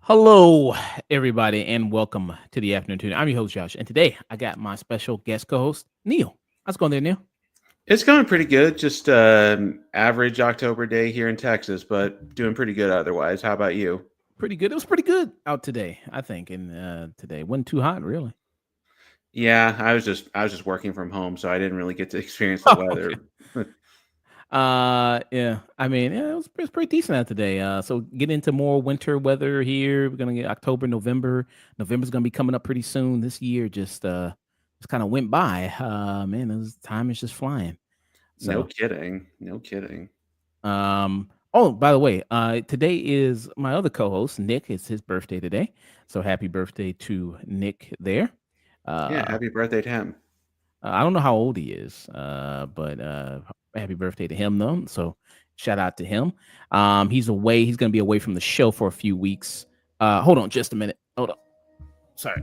Hello, everybody, and welcome to the afternoon tune. I'm your host, Josh, and today I got my special guest co-host, Neil. How's it going there, Neil? It's going pretty good. Just average October day here in Texas, but doing pretty good otherwise. How about you? Pretty good. It was pretty good out today, I think, and today wasn't too hot, really. Yeah, I was just working from home, so I didn't really get to experience the Okay. weather. Yeah. I mean, yeah, it was pretty decent out today. So get into more winter weather here. We're gonna get October, November. November's gonna be coming up pretty soon. This year just kind of went by. Man, time is just flying. No So kidding. No kidding. Oh, by the way, today is my other co-host, Nick. It's his birthday today. So happy birthday to Nick there. Yeah, Uh, happy birthday to him. I don't know how old he is, but happy birthday to him though. So shout out to him. He's away. He's going to be away from the show for a few weeks. Hold on just a minute. Hold on. Sorry.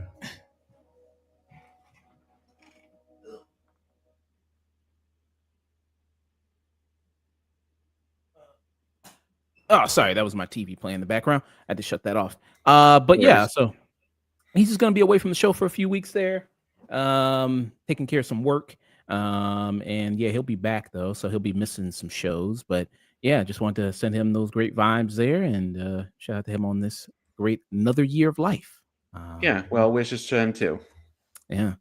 Oh, sorry. That was my TV playing in the background. I had to shut that off. But No yeah, worries. so he's just gonna be away from the show for a few weeks there, taking care of some work. And yeah, he'll be back though, so he'll be missing some shows. But yeah, just wanted to send him those great vibes there, and shout out to him on this great another year of life. Yeah, well, wishes to him too. Yeah.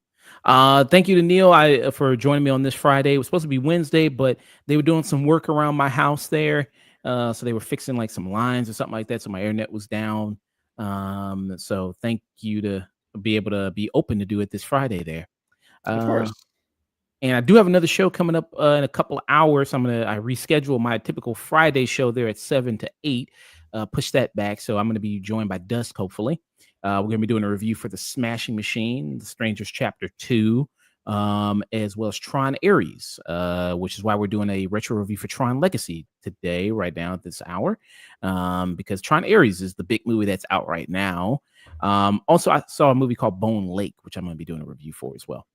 Thank you to Neil for joining me on this Friday. It was supposed to be Wednesday, but they were doing some work around my house there. So they were fixing like some lines or something like that. So my internet was down. So thank you to be able to be open to do it this Friday there. Of Uh, course. and I do have another show coming up in a couple of hours. I reschedule my typical Friday show there at 7 to 8. Push that back. So I'm gonna be joined by Dusk, hopefully. We're gonna be doing a review for the Smashing Machine, The Strangers Chapter 2, as well as Tron Ares, which is why we're doing a retro review for Tron Legacy today, right now at this hour. Because Tron Ares is the big movie that's out right now. Also, I saw a movie called Bone Lake, which I'm gonna be doing a review for as well.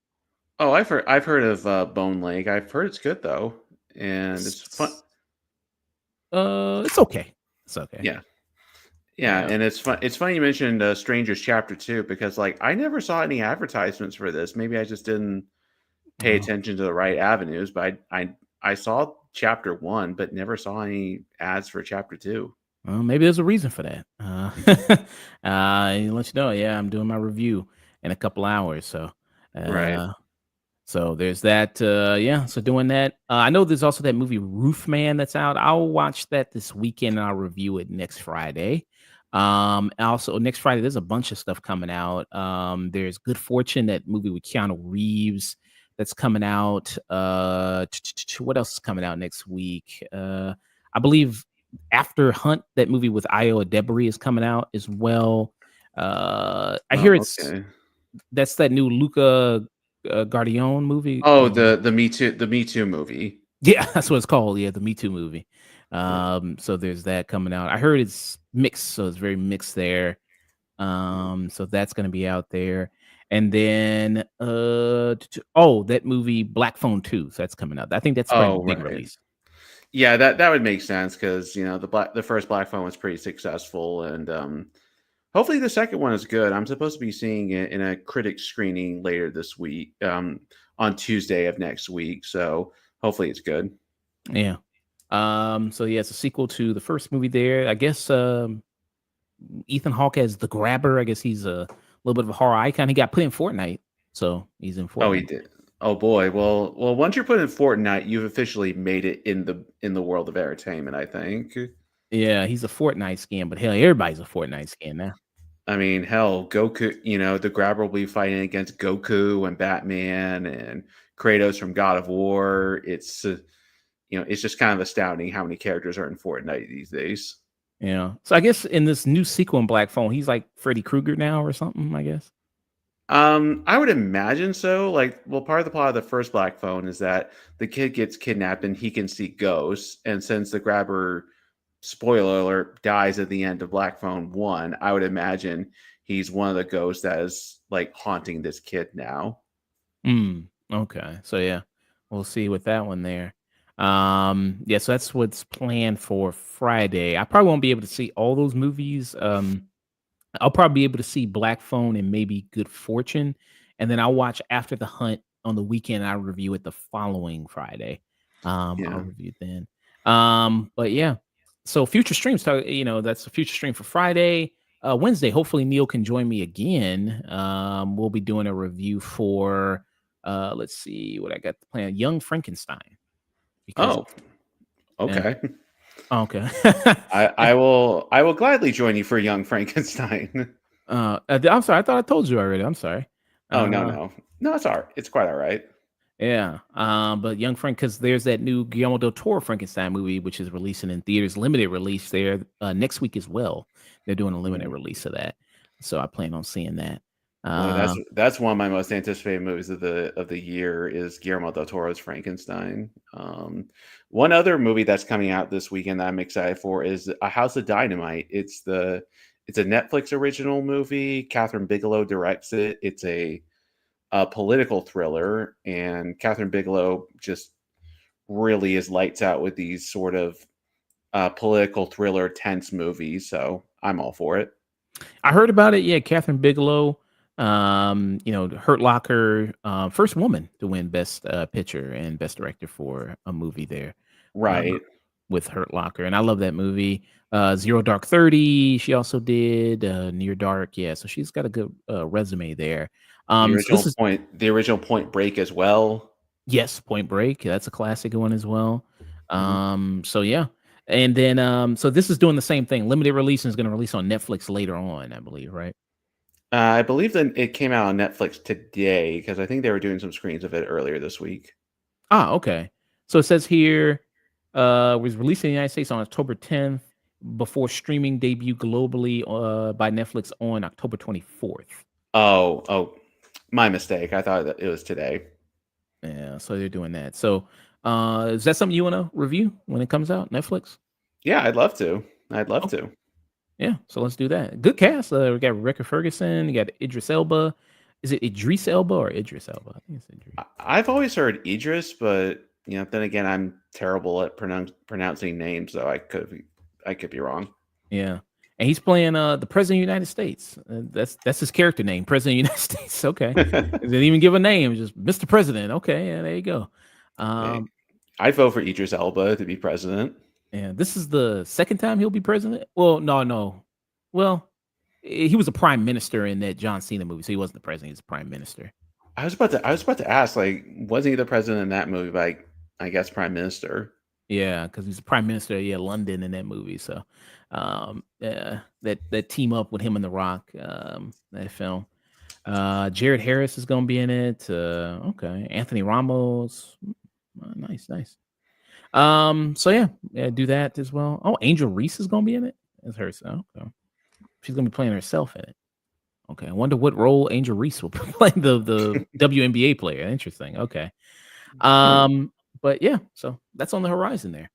Oh, I've heard of Bone Lake. I've heard it's good though, and it's fun. It's okay. It's okay. Yeah, yeah, Yeah. and it's fun. It's funny you mentioned Strangers Chapter 2 because like I never saw any advertisements for this. Maybe I just didn't pay Uh, attention to the right avenues, but I saw chapter 1, but never saw any ads for chapter 2. well, maybe there's a reason for that. Let you know. Yeah, I'm doing my review in a couple hours. Right. Uh, so there's that. Yeah, so doing that. I know there's also that movie Roof Man that's out. I'll watch that this weekend and I'll review it next Friday. Also next Friday, there's a bunch of stuff coming out. There's Good Fortune, that movie with Keanu Reeves that's coming out. What else is coming out next week? I believe After Hunt, that movie with Io Debris is coming out as well. I hear Oh, it's okay. that's that new Luca Guardione movie. Oh, the Me Too movie. Yeah, that's what it's called. Yeah, the Me Too movie. Yeah. So there's that coming out. I heard it's mixed, so it's very mixed there. So that's gonna be out there. And then that movie Black Phone 2. So that's coming out. I think that's probably the Oh, big right. release. Yeah, that would make sense because the first Black Phone was pretty successful, and hopefully the second one is good. I'm supposed to be seeing it in a critic screening later this week, on Tuesday of next week. So hopefully it's good. Yeah. So yeah, it's a sequel to the first movie there. I guess Ethan Hawke as the Grabber. I guess he's a little bit of a horror icon. He got put in Fortnite, so he's in Oh, he Fortnite. did. Oh boy. Well, once you're put in Fortnite, you've officially made it in the world of entertainment, I think. Yeah, he's a Fortnite skin, but hell, everybody's a Fortnite skin now. I mean, hell, Goku, the Grabber will be fighting against Goku and Batman and Kratos from God of War. It's just kind of astounding how many characters are in Fortnite these days. Yeah. So I guess in this new sequel in Black Phone, he's like Freddy Krueger now or something, I guess. I would imagine so. Like, well, part of the plot of the first Black Phone is that the kid gets kidnapped and he can see ghosts, and since the Grabber spoiler alert, dies at the end of Black Phone 1, I would imagine he's one of the ghosts that is like haunting this kid now. Okay. So yeah, we'll see with that one there. Yeah, so that's what's planned for Friday. I probably won't be able to see all those movies. I'll probably be able to see Black Phone and maybe Good Fortune, and then I'll watch After the Hunt on the weekend. I'll review it the following Friday. I'll Yeah. review it then. But yeah, so future streams. That's a future stream for Friday. Wednesday, hopefully Neil can join me again. We'll be doing a review for let's see what I got planned. Young Frankenstein, because Oh, yeah, okay. okay. I will gladly join you for Young Frankenstein. I'm sorry. I thought I told you already. I'm sorry. Oh, no, Uh, no. No, it's all right. It's quite all right. Yeah. But Young Frank, because there's that new Guillermo del Toro Frankenstein movie, which is releasing in theaters, limited release there next week as well. They're doing a limited Yeah. release of that, so I plan on seeing that. Boy, Uh, that's one of my most anticipated movies of the year is Guillermo del Toro's Frankenstein. One other movie that's coming out this weekend that I'm excited for is A House of Dynamite. It's a Netflix original movie. Catherine Bigelow directs it. It's a political thriller, and Catherine Bigelow just really is lights out with these sort of political thriller tense movies. So I'm all for it. I heard about it. Yeah, Catherine Bigelow. Hurt Locker, first woman to win Best Picture and Best Director for a movie there. Uh, Right. with Hurt Locker, and I love that movie. Zero Dark 30, she also did Near Dark. Yeah, so she's got a good resume there. So this is The original Point Break as well. yes, Point Break. That's a classic one as well. Mhm. So yeah. And then so this is doing the same thing. Limited release and is going to release on Netflix later on, I believe, right? I believe that it came out on Netflix today because I think they were doing some screens of it earlier this week. Ah, okay. So it says here was released in the United States on October 10th before streaming debut globally by Netflix on October 24th. Oh, my mistake. I thought that it was today. Yeah, so they're doing that. So is that something you want to review when it comes out, Netflix? Yeah, I'd love to. I'd love Okay. to. Yeah, so let's do that. Good cast. We got Rebecca Ferguson. You got Idris Elba. Is it Idris Elba or Idris Elba? I think it's Idris. I've always heard Idris, but then again, I'm terrible at pronouncing names, so I could be wrong. Yeah, and he's playing the president of the United States. That's his character name, president of the United States. Okay, he didn't even give a name, just Mr. President. Okay, yeah, there you go. Hey, Um, I'd vote for Idris Elba to be president. and this is the second time he'll be president. Well, no. Well, he was a prime minister in that John Cena movie, so he wasn't the president. He was a prime minister. I was about to ask, like, wasn't he the president in that movie? Like, I guess prime minister. Yeah, because he's the prime minister. Yeah, London in that movie. So, yeah, that team up with him and The Rock, that film. Jared Harris is going to be in it. Okay, Anthony Ramos. Nice. So yeah, do that as well. Oh, Angel Reese is going to be in it as her. So, okay. She's going to be playing herself in it. Okay, I wonder what role Angel Reese will play the WNBA player. Interesting. Okay. Hmm. But yeah, so that's on the horizon there.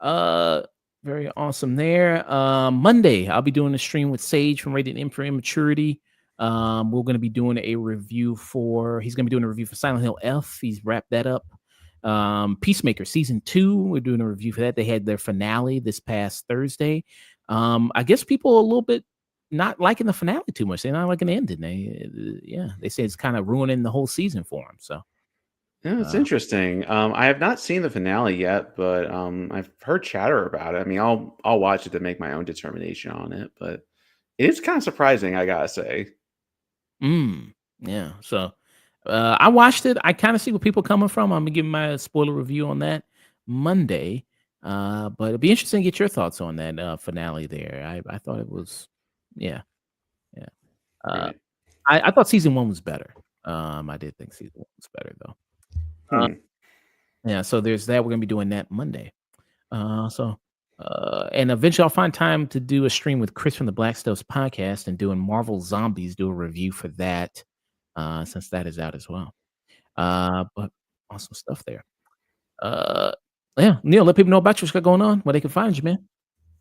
Uh, very awesome there. Monday, I'll be doing a stream with Sage from Rated M for Immaturity. We're going to be doing a review for. He's going to be doing a review for Silent Hill F. He's wrapped that up. Peacemaker season 2. We're doing a review for that. They had their finale this past Thursday. I guess people are a little bit not liking the finale too much. They're not liking the ending. They say it's kind of ruining the whole season for them. So. Yeah, it's interesting. I have not seen the finale yet, but I've heard chatter about it. I mean, I'll watch it to make my own determination on it, but it is kind of surprising, I gotta say. Yeah. So I watched it. I kind of see where people coming from. I'm gonna give my spoiler review on that Monday. But it'd be interesting to get your thoughts on that finale there. I thought it was yeah, yeah. Uh Right. I thought season one was better. I did think season one was better though. Uh, Hmm. yeah, so there's that. We're gonna be doing that Monday. So and eventually I'll find time to do a stream with Chris from the Black Stoves podcast and doing Marvel Zombies, do a review for that, since that is out as well. But awesome stuff there. Uh, yeah, Neil, let people know about you. What's got going on, where they can find you, man.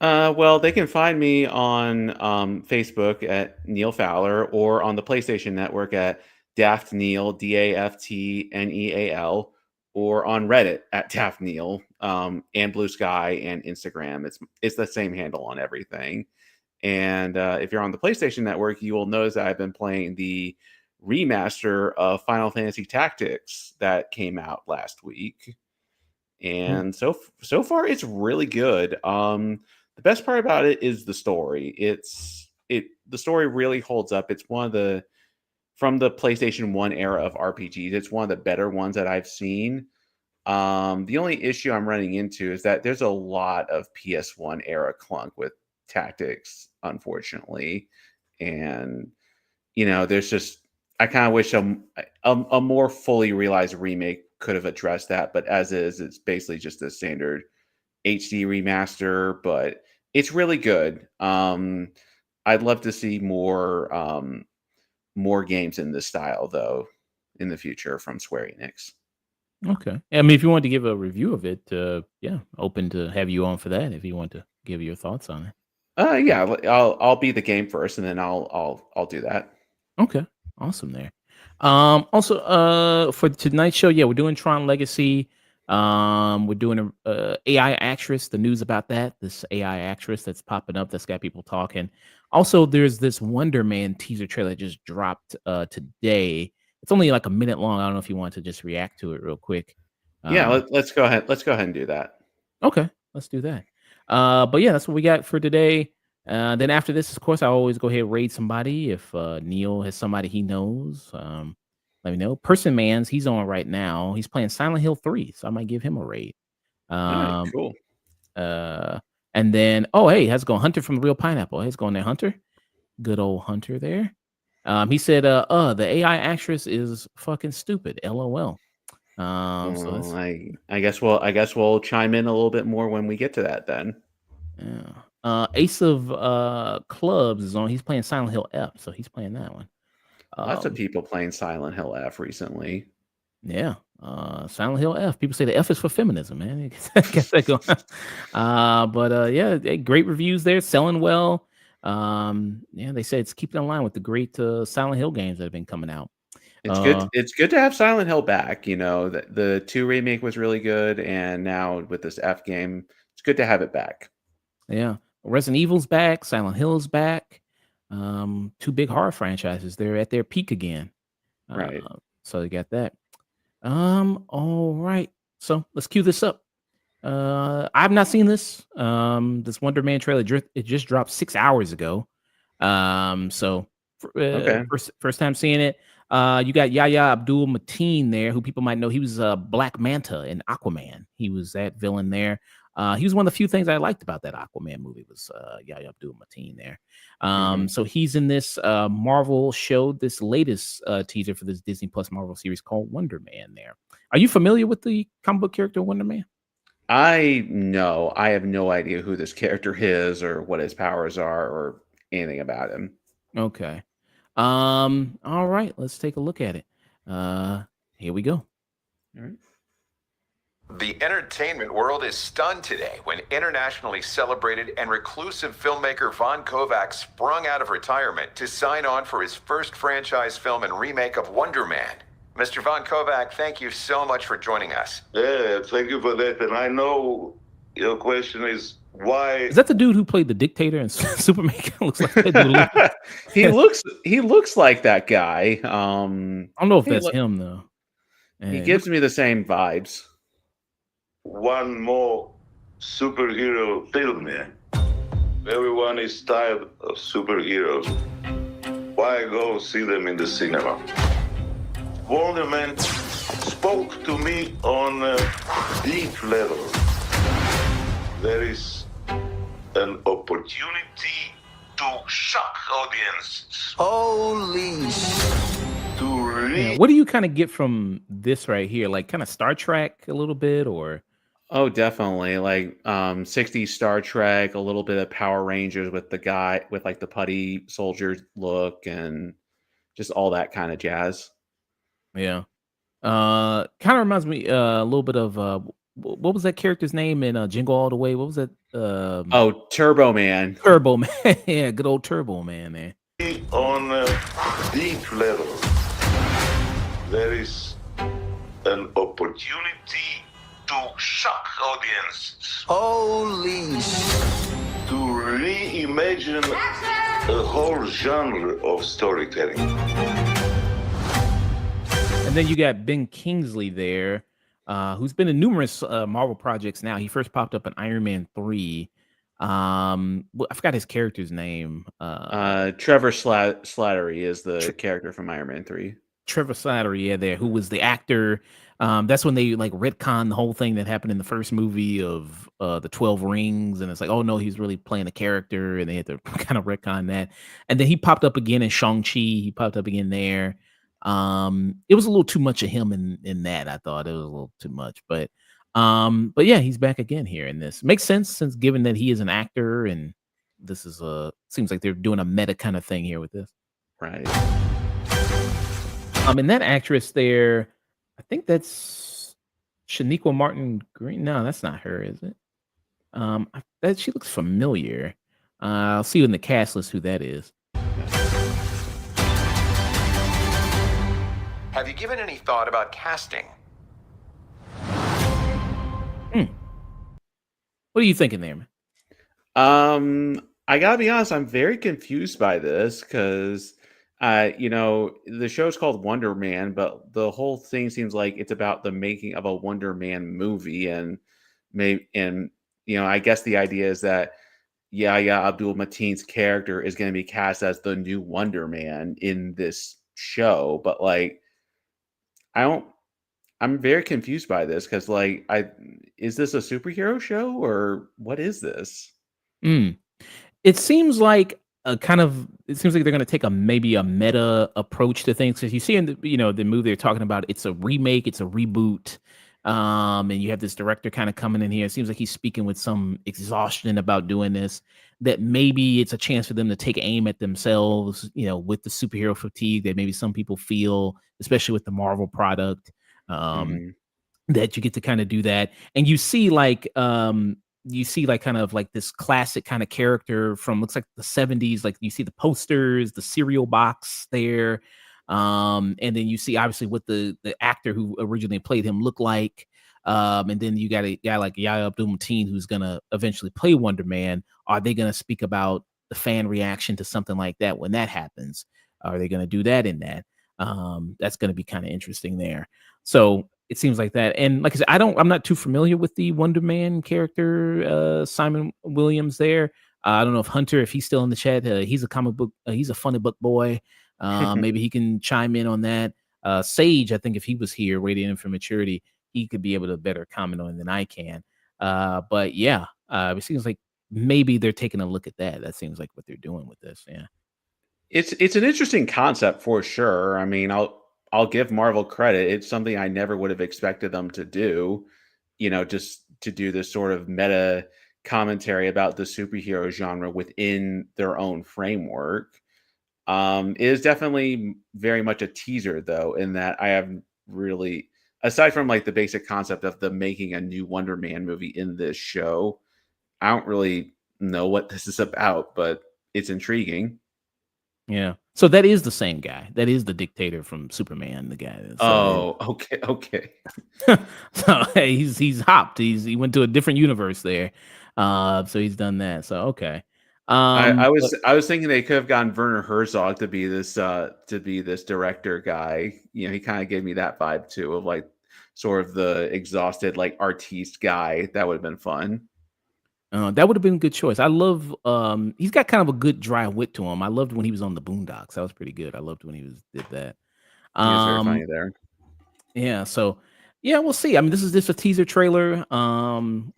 Well, they can find me on Facebook at Neil Fowler or on the PlayStation Network at Daft Neil, DaftNeal, or on Reddit at Daft Neil, and Blue Sky and Instagram. It's the same handle on everything. And if you're on the PlayStation Network, you will notice that I've been playing the remaster of Final Fantasy Tactics that came out last week, Mm. and so far it's really good. The best part about it is the story. The story really holds up. It's one of the from the PlayStation 1 era of RPGs. It's one of the better ones that I've seen. The only issue I'm running into is that there's a lot of PS1 era clunk with tactics, unfortunately. And there's just I kind of wish a more fully realized remake could have addressed that, but as is, it's basically just a standard HD remaster, but it's really good. I'd love to see more games in this style though in the future from Square Enix. Okay. I mean, if you wanted to give a review of it, yeah, open to have you on for that if you want to give your thoughts on it. Yeah, I'll be the game first, and then I'll do that. Okay. Awesome there. Also, for tonight's show, yeah, we're doing Tron Legacy. We're doing a AI actress, the news about that, this AI actress that's popping up that's got people talking. Also, there's this Wonder Man teaser trailer that just dropped today. It's only like a minute long. I don't know if you want to just react to it real quick. Yeah, Um, let's go ahead. Let's go ahead and do that. Okay, let's do that. But yeah, that's what we got for today. Then after this, of course, I always go ahead and raid somebody. If Neil has somebody he knows, let me know. Person Man's he's on right now. He's playing Silent Hill 3, so I might give him a raid. All right, Um, cool. and then hey, how's it going? Hunter from the Real Pineapple. Hey, it's going there, Hunter. Good old Hunter there. He said, the AI actress is fucking stupid. LOL. So Well, that's I guess we'll chime in a little bit more when we get to that then. Yeah. Ace of Clubs is on. He's playing Silent Hill F, so he's playing that one. Lots of Um, people playing Silent Hill F recently. yeah. Silent Hill F. People say the F is for feminism, man. Get that going. Yeah, great reviews there, selling well. Yeah, they say it's keeping in line with the great Silent Hill games that have been coming out. It's good. Uh, It's good to have Silent Hill back. The two remake was really good, and now with this F game, it's good to have it back. yeah. Resident Evil's back, Silent Hill's back. Two big horror franchises. They're at their peak again. Uh, Right. so you got that. All right. So let's cue this up. I've not seen this. This Wonder Man trailer. It just dropped 6 hours ago. So Okay. first time seeing it. You got Yahya Abdul Mateen there, who people might know. He was Black Manta in Aquaman. He was that villain there. He was one of the few things I liked about that Aquaman movie was Yahya Abdul Mateen there. Hmm. So he's in this Marvel show, this latest teaser for this Disney Plus Marvel series called Wonder Man there. Are you familiar with the comic book character Wonder Man? I have no idea who this character is or what his powers are or anything about him. Okay. All right, let's take a look at it. Here we go. All right. The entertainment world is stunned today when internationally celebrated and reclusive filmmaker Von Kovac sprung out of retirement to sign on for his first franchise film and remake of Wonder Man. Mr. Von Kovac, thank you so much for joining us. Yeah, thank you for that. And I know your question is why. Is that the dude who played the dictator in Superman? Looks like that dude. He looks like that guy. I don't know if he, that's look, him though. he It gives me the same vibes. one more superhero film, yeah? Everyone is tired of superheroes. Why go see them in the cinema? Wonder Man spoke to me on a deep level. There is an opportunity to shock audiences. Holy To reach. What do you kind of get from this right here? Like kind of Star Trek a little bit, or Oh, definitely. Like 60s Star Trek, a little bit of Power Rangers with the guy with like the putty soldier look and just all that kind of jazz. yeah. Kind of reminds me a little bit of what was that character's name in Jingle All the Way? What was that? Oh, Turbo Man. Turbo Man. Yeah, good old Turbo Man there. On a deep level, there is an opportunity to shock audiences. Holy To reimagine a whole genre of storytelling. And then you got Ben Kingsley there, who's been in numerous Marvel projects now. He first popped up in Iron Man 3. I forgot his character's name. Trevor Slattery is the character from Iron Man 3. Trevor Slattery, yeah, there, who was the actor. That's when they like retcon the whole thing that happened in the first movie of the 12 Rings, and it's like, oh no, he's really playing a character, and they had to kind of retcon that. And then he popped up again in Shang-Chi. He popped up again there. It was a little too much of him in that. I thought it was a little too much, but yeah, he's back again here in this. Makes sense since given that he is an actor, and this is seems like they're doing a meta kind of thing here with this. Right. And that actress there, I think that's Shaniqua Martin Green. No, that's not her, is it? That she looks familiar. I'll see in the cast list who that is. Have you given any thought about casting? What are you thinking there, man? I gotta be honest, I'm very confused by this because the show's called Wonder Man, but the whole thing seems like it's about the making of a Wonder Man movie, and I guess the idea is that Yahya Abdul-Mateen's character is going to be cast as the new Wonder Man in this show, but like I'm very confused by this because is this a superhero show or what is this? It seems like it seems like they're going to take maybe a meta approach to things, because you see in the movie they're talking about it's a remake, it's a reboot, and you have this director kind of coming in here. It seems like he's speaking with some exhaustion about doing this, that maybe it's a chance for them to take aim at themselves, with the superhero fatigue that maybe some people feel, especially with the Marvel product, that you get to kind of do that. And you see kind of like this classic kind of character from, looks like the 70s. Like you see the posters, the cereal box there. And then you see obviously what the actor who originally played him looked like. And then you got a guy like Yahya Abdul-Mateen who's going to eventually play Wonder Man. Are they going to speak about the fan reaction to something like that when that happens? Are they going to do that in that? That's going to be kind of interesting there. So it seems like that. And like I said, I'm not too familiar with the Wonder Man character, Simon Williams there. I don't know if Hunter, if he's still in the chat, he's a comic book, he's a funny book boy. Maybe he can chime in on that. Sage, I think if he was here waiting for maturity, he could be able to better comment on it than I can. But yeah, it seems like maybe they're taking a look at that. That seems like what they're doing with this. Yeah. It's an interesting concept for sure. I mean, I'll give Marvel credit. It's something I never would have expected them to do, just to do this sort of meta commentary about the superhero genre within their own framework. It is definitely very much a teaser, though, in that I have really, aside from like the basic concept of them making a new Wonder Man movie in this show, I don't really know what this is about, but it's intriguing. Yeah. So that is the same guy. That is the dictator from Superman, the guy. So, okay. So hey, he's hopped. He went to a different universe there. So he's done that. So okay. I was thinking they could have gotten Werner Herzog to be this director guy. He kind of gave me that vibe too, of like sort of the exhausted like artiste guy. That would have been fun. That would have been a good choice. I love he's got kind of a good dry wit to him. I loved when he was on the Boondocks. That was pretty good. I loved when he did that. He was very funny there. Yeah, so yeah, we'll see. I mean, this is just a teaser trailer.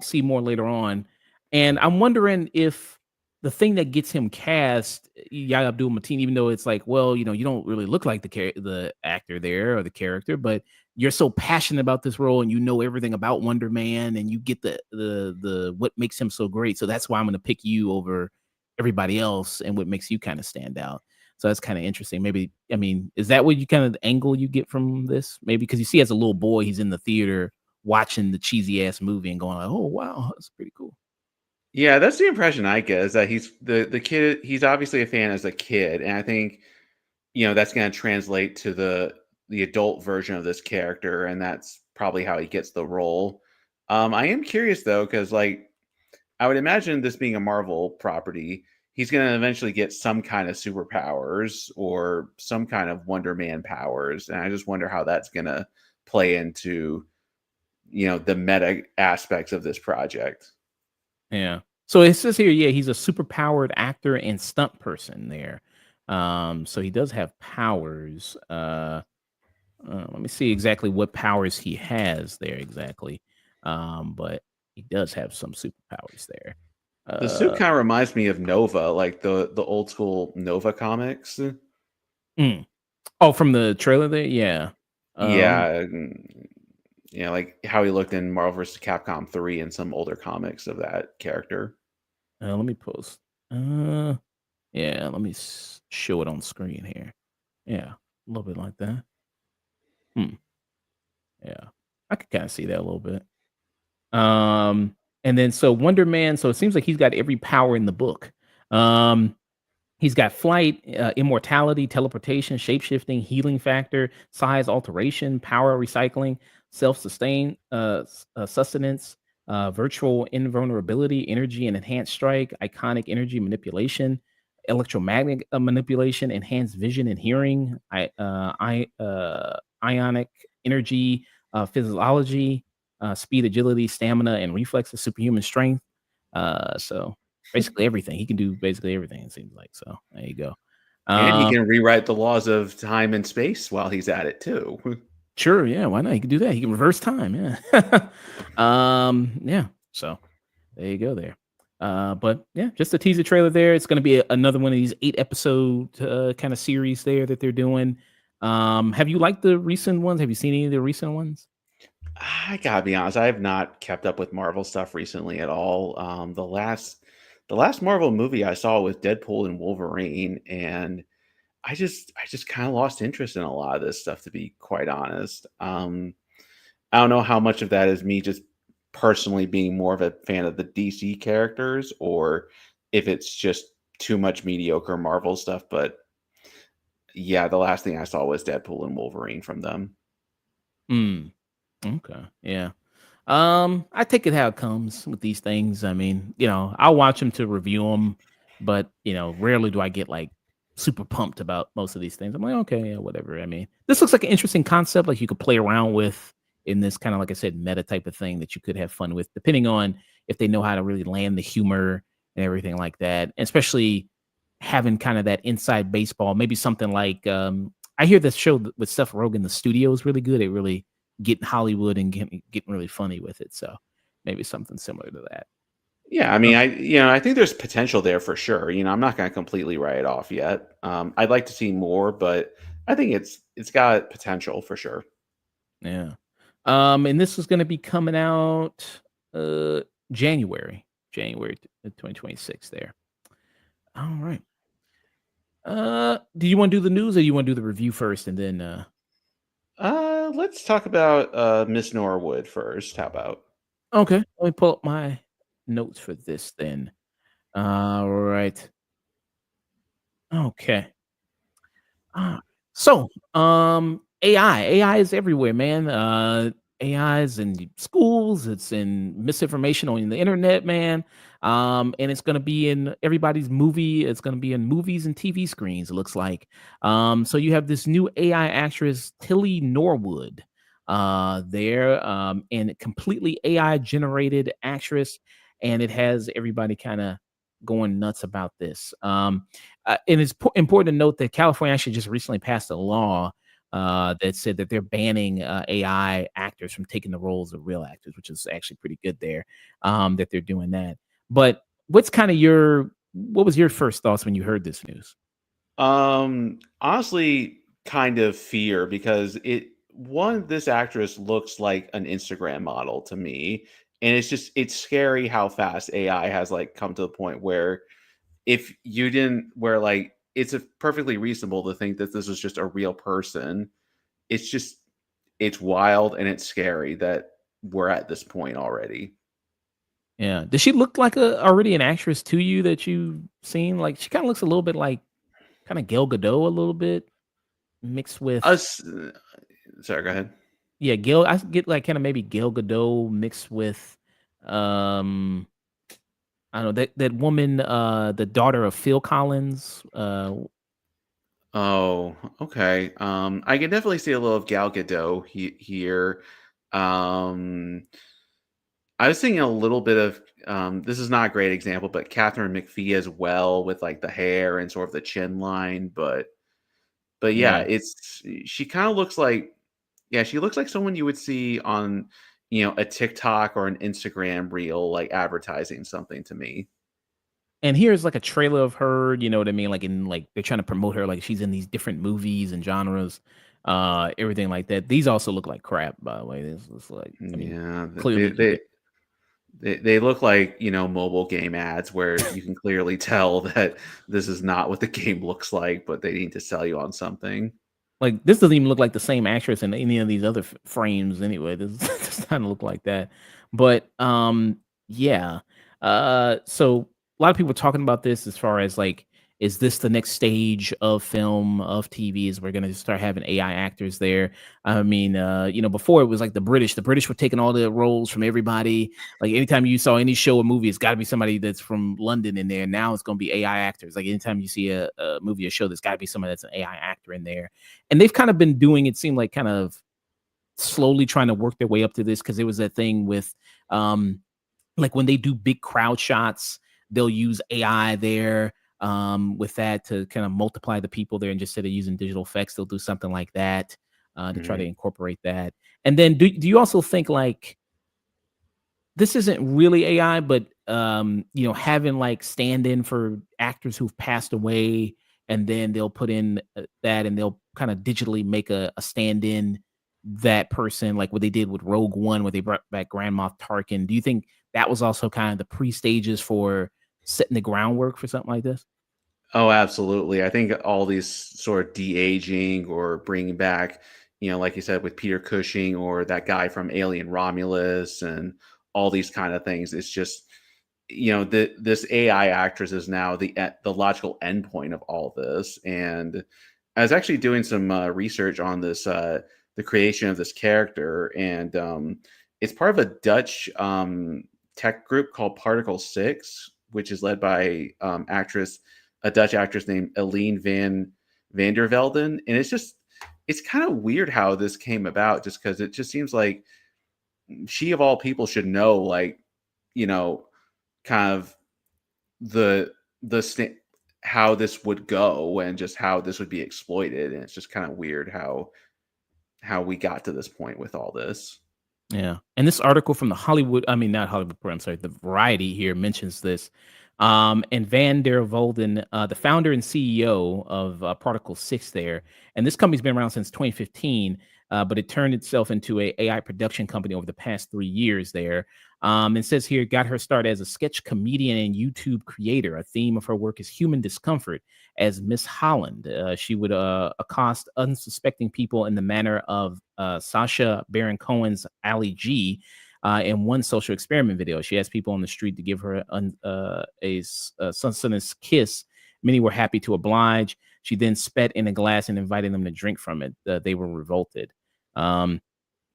See more later on. And I'm wondering if the thing that gets him cast, Yahya Abdul-Mateen, even though it's like, well, you don't really look like the actor there or the character, but you're so passionate about this role and you know everything about Wonder Man and you get the what makes him so great. So that's why I'm going to pick you over everybody else and what makes you kind of stand out. So that's kind of interesting. Maybe, I mean, is that what you kind of the angle you get from this? Maybe because you see as a little boy, he's in the theater watching the cheesy ass movie and going like, oh wow, that's pretty cool. Yeah, that's the impression I get, is that he's the kid. He's obviously a fan as a kid, and I think that's going to translate to the adult version of this character, and that's probably how he gets the role. I am curious though, because like I would imagine this being a Marvel property, he's going to eventually get some kind of superpowers or some kind of Wonder Man powers, and I just wonder how that's going to play into the meta aspects of this project. Yeah. So it says here, yeah, he's a super powered actor and stunt person there. So he does have powers. Let me see exactly what powers he has there exactly. But he does have some superpowers there. The suit Uh, kind of reminds me of Nova, like the old school Nova comics. mm. Oh, from the trailer there, yeah. Um, Yeah, like how he looked in Marvel vs. Capcom 3 and some older comics of that character. let me post. Uh, yeah, let me show it on screen here. Yeah, a little bit like that. Hmm. Yeah, I could kind of see that a little bit. And then so Wonder Man, so it seems like he's got every power in the book. Um, He's got flight, immortality, teleportation, shapeshifting, healing factor, size alteration, power recycling, self-sustain, sustenance, virtual invulnerability, energy and enhanced strike, iconic energy manipulation, electromagnetic manipulation, enhanced vision and hearing, ionic energy, physiology, speed, agility, stamina, and reflexes, superhuman strength. So basically everything. He can do basically everything, it seems like. So there you go. And he Um, can rewrite the laws of time and space while he's at it too. sure, yeah, why not? He can do that. He can reverse time, yeah. Yeah. So there you go there. But yeah, just a teaser trailer there. It's gonna be another one of these 8 episode kind of series there that they're doing. Have you liked the recent ones? Have you seen any of the recent ones? I gotta be honest, I have not kept up with Marvel stuff recently at all. The last Marvel movie I saw was Deadpool and Wolverine, and I just kind of lost interest in a lot of this stuff, to be quite honest. I don't know how much of that is me just personally being more of a fan of the DC characters, or if it's just too much mediocre Marvel stuff. But yeah, the last thing I saw was Deadpool and Wolverine from them. Mm, okay. Yeah. I take it how it comes with these things. I mean, I'll watch them to review them, but rarely do I get like super pumped about most of these things. I'm like, okay, yeah, whatever. I mean, this looks like an interesting concept, like you could play around with in this kind of, like I said, meta type of thing that you could have fun with, depending on if they know how to really land the humor and everything like that. And especially having kind of that inside baseball, maybe something like I hear this show with Seth Rogen, The Studio, is really good. It really getting Hollywood and getting really funny with it. So maybe something similar to that. Yeah, I mean, I think there's potential there for sure. I'm not going to completely write it off yet. I'd like to see more, but I think it's got potential for sure. Yeah. And this is going to be coming out uh January 2026 there. All right. Do you want to do the news or you want to do the review first and then Let's talk about Miss Norwood first. How about? okay, let me pull up my notes for this then. All right. Okay. Ah, so, AI is everywhere, man. AI is in schools, it's in misinformation on the internet, man. And it's gonna be in everybody's movie. It's gonna be in movies and TV screens. It looks like. So you have this new AI actress, Tilly Norwood, there, and completely AI generated actress, and it has everybody kind of going nuts about this. And it's important to note that California actually just recently passed a law that said that they're banning AI actors from taking the roles of real actors, which is actually pretty good there, that they're doing that. But what was your first thoughts when you heard this news? Honestly, kind of fear, because this actress looks like an Instagram model to me, and it's scary how fast AI has like come to the point where if you didn't where like it's perfectly reasonable to think that this is just a real person. It's wild and it's scary that we're at this point already. Yeah. Does she look like already an actress to you that you've seen? Like she kind of looks a little bit like kind of Gal Gadot a little bit mixed with Us, sorry, go ahead. yeah, Gail. I get like kind of maybe Gal Gadot mixed with um I don't know that woman, the daughter of Phil Collins. Oh, okay. I can definitely see a little of Gal Gadot here. Um, I was thinking a little bit of this is not a great example, but Catherine McPhee as well with like the hair and sort of the chin line, but yeah, Yeah. it's she kind of looks like yeah, she looks like someone you would see on a TikTok or an Instagram reel, like advertising something to me. And here's like a trailer of her, you know what I mean? Like in like they're trying to promote her, like she's in these different movies and genres, everything like that. These also look like crap, by the way. This looks like, I mean, Yeah, clearly you get they look like mobile game ads where you can clearly tell that this is not what the game looks like, but they need to sell you on something. like this doesn't even look like the same actress in any of these other frames anyway. This does not look like that. But yeah. So a lot of people talking about this as far as like, is this the next stage of film of TV? Is we're gonna start having AI actors there? I mean, before it was like the British were taking all the roles from everybody. Like anytime you saw any show or movie, it's got to be somebody that's from London in there. Now it's going to be AI actors. Like anytime you see a movie or show, there's got to be somebody that's an AI actor in there. And they've kind of been doing it seemed like kind of slowly trying to work their way up to this because there was that thing with like when they do big crowd shots, they'll use AI there with that to kind of multiply the people there, and just instead of using digital effects, they'll do something like that to try to Mhm. incorporate that. And then do you also think like this isn't really AI, but having like stand in for actors who've passed away, and then they'll put in that, and they'll kind of digitally make a stand in that person, like what they did with Rogue One, where they brought back Grand Moff Tarkin. Do you think that was also kind of the pre stages for setting the groundwork for something like this? Oh, absolutely. I think all these sort of de-aging or bringing back, like you said, with Peter Cushing or that guy from Alien Romulus and all these kind of things. It's just, this AI actress is now the logical endpoint of all this. And I was actually doing some research on this, the creation of this character, and it's part of a Dutch tech group called Particle Six, which is led by a Dutch actress named Eline van der Velden. And it's kind of weird how this came about, just because it just seems like she of all people should know, like, you know, kind of the how this would go and just how this would be exploited. And it's just kind of weird how we got to this point with all this. Yeah. And this article from the not Hollywood Reporter, I'm sorry, the Variety here mentions this. And Van der Volden, the founder and CEO of Particle 6 there. And this company's been around since 2015, but it turned itself into a AI production company over the past 3 years there. It says here, got her start as a sketch comedian and YouTube creator. A theme of her work is human discomfort. As Miss Holland, she would accost unsuspecting people in the manner of Sasha Baron Cohen's Ali G in one social experiment video. She asked people on the street to give her a sunsonous kiss. Many were happy to oblige. She then spat in a glass and invited them to drink from it. They were revolted.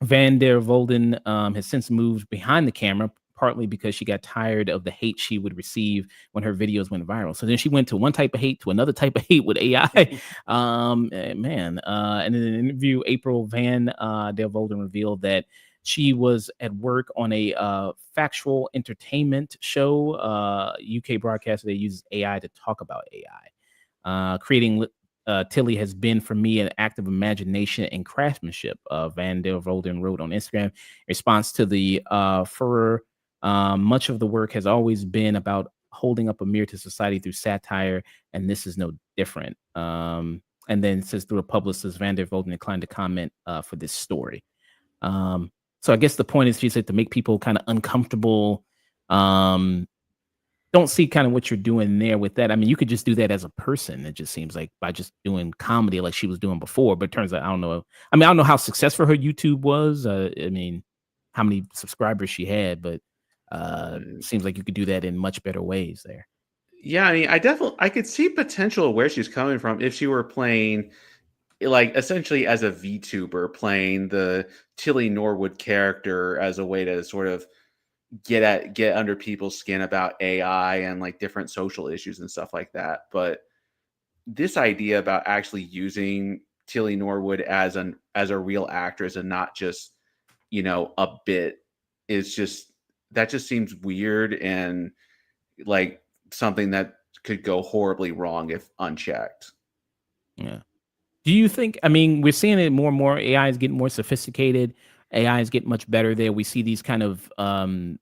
Van der Volden has since moved behind the camera, partly because she got tired of the hate she would receive when her videos went viral. So then she went to one type of hate to another type of hate with AI. And in an interview, April Van der Volden revealed that she was at work on a factual entertainment show, UK broadcaster that uses AI to talk about AI. Creating Tilly has been for me an act of imagination and craftsmanship. Van der Volden wrote on Instagram in response to the furor. Much of the work has always been about holding up a mirror to society through satire, and this is no different. And then it says through a publicist, Van der Volden declined to comment for this story. So I guess the point is, she said, to make people kind of uncomfortable. Don't see kind of what you're doing there with that. I mean, you could just do that as a person. It just seems like by just doing comedy like she was doing before. But it turns out, I don't know. I mean, I don't know how successful her YouTube was. I mean, how many subscribers she had, but seems like you could do that in much better ways there. Yeah, I mean, I could see potential where she's coming from if she were playing like essentially as a VTuber, playing the Tilly Norwood character as a way to sort of get under people's skin about AI and like different social issues and stuff like that. But this idea about actually using Tilly Norwood as a real actress and not just, a bit is just that just seems weird and like something that could go horribly wrong if unchecked. Yeah. Do you think, I mean, we're seeing it more and more. AI is getting more sophisticated. AI is getting much better there. We see these kind of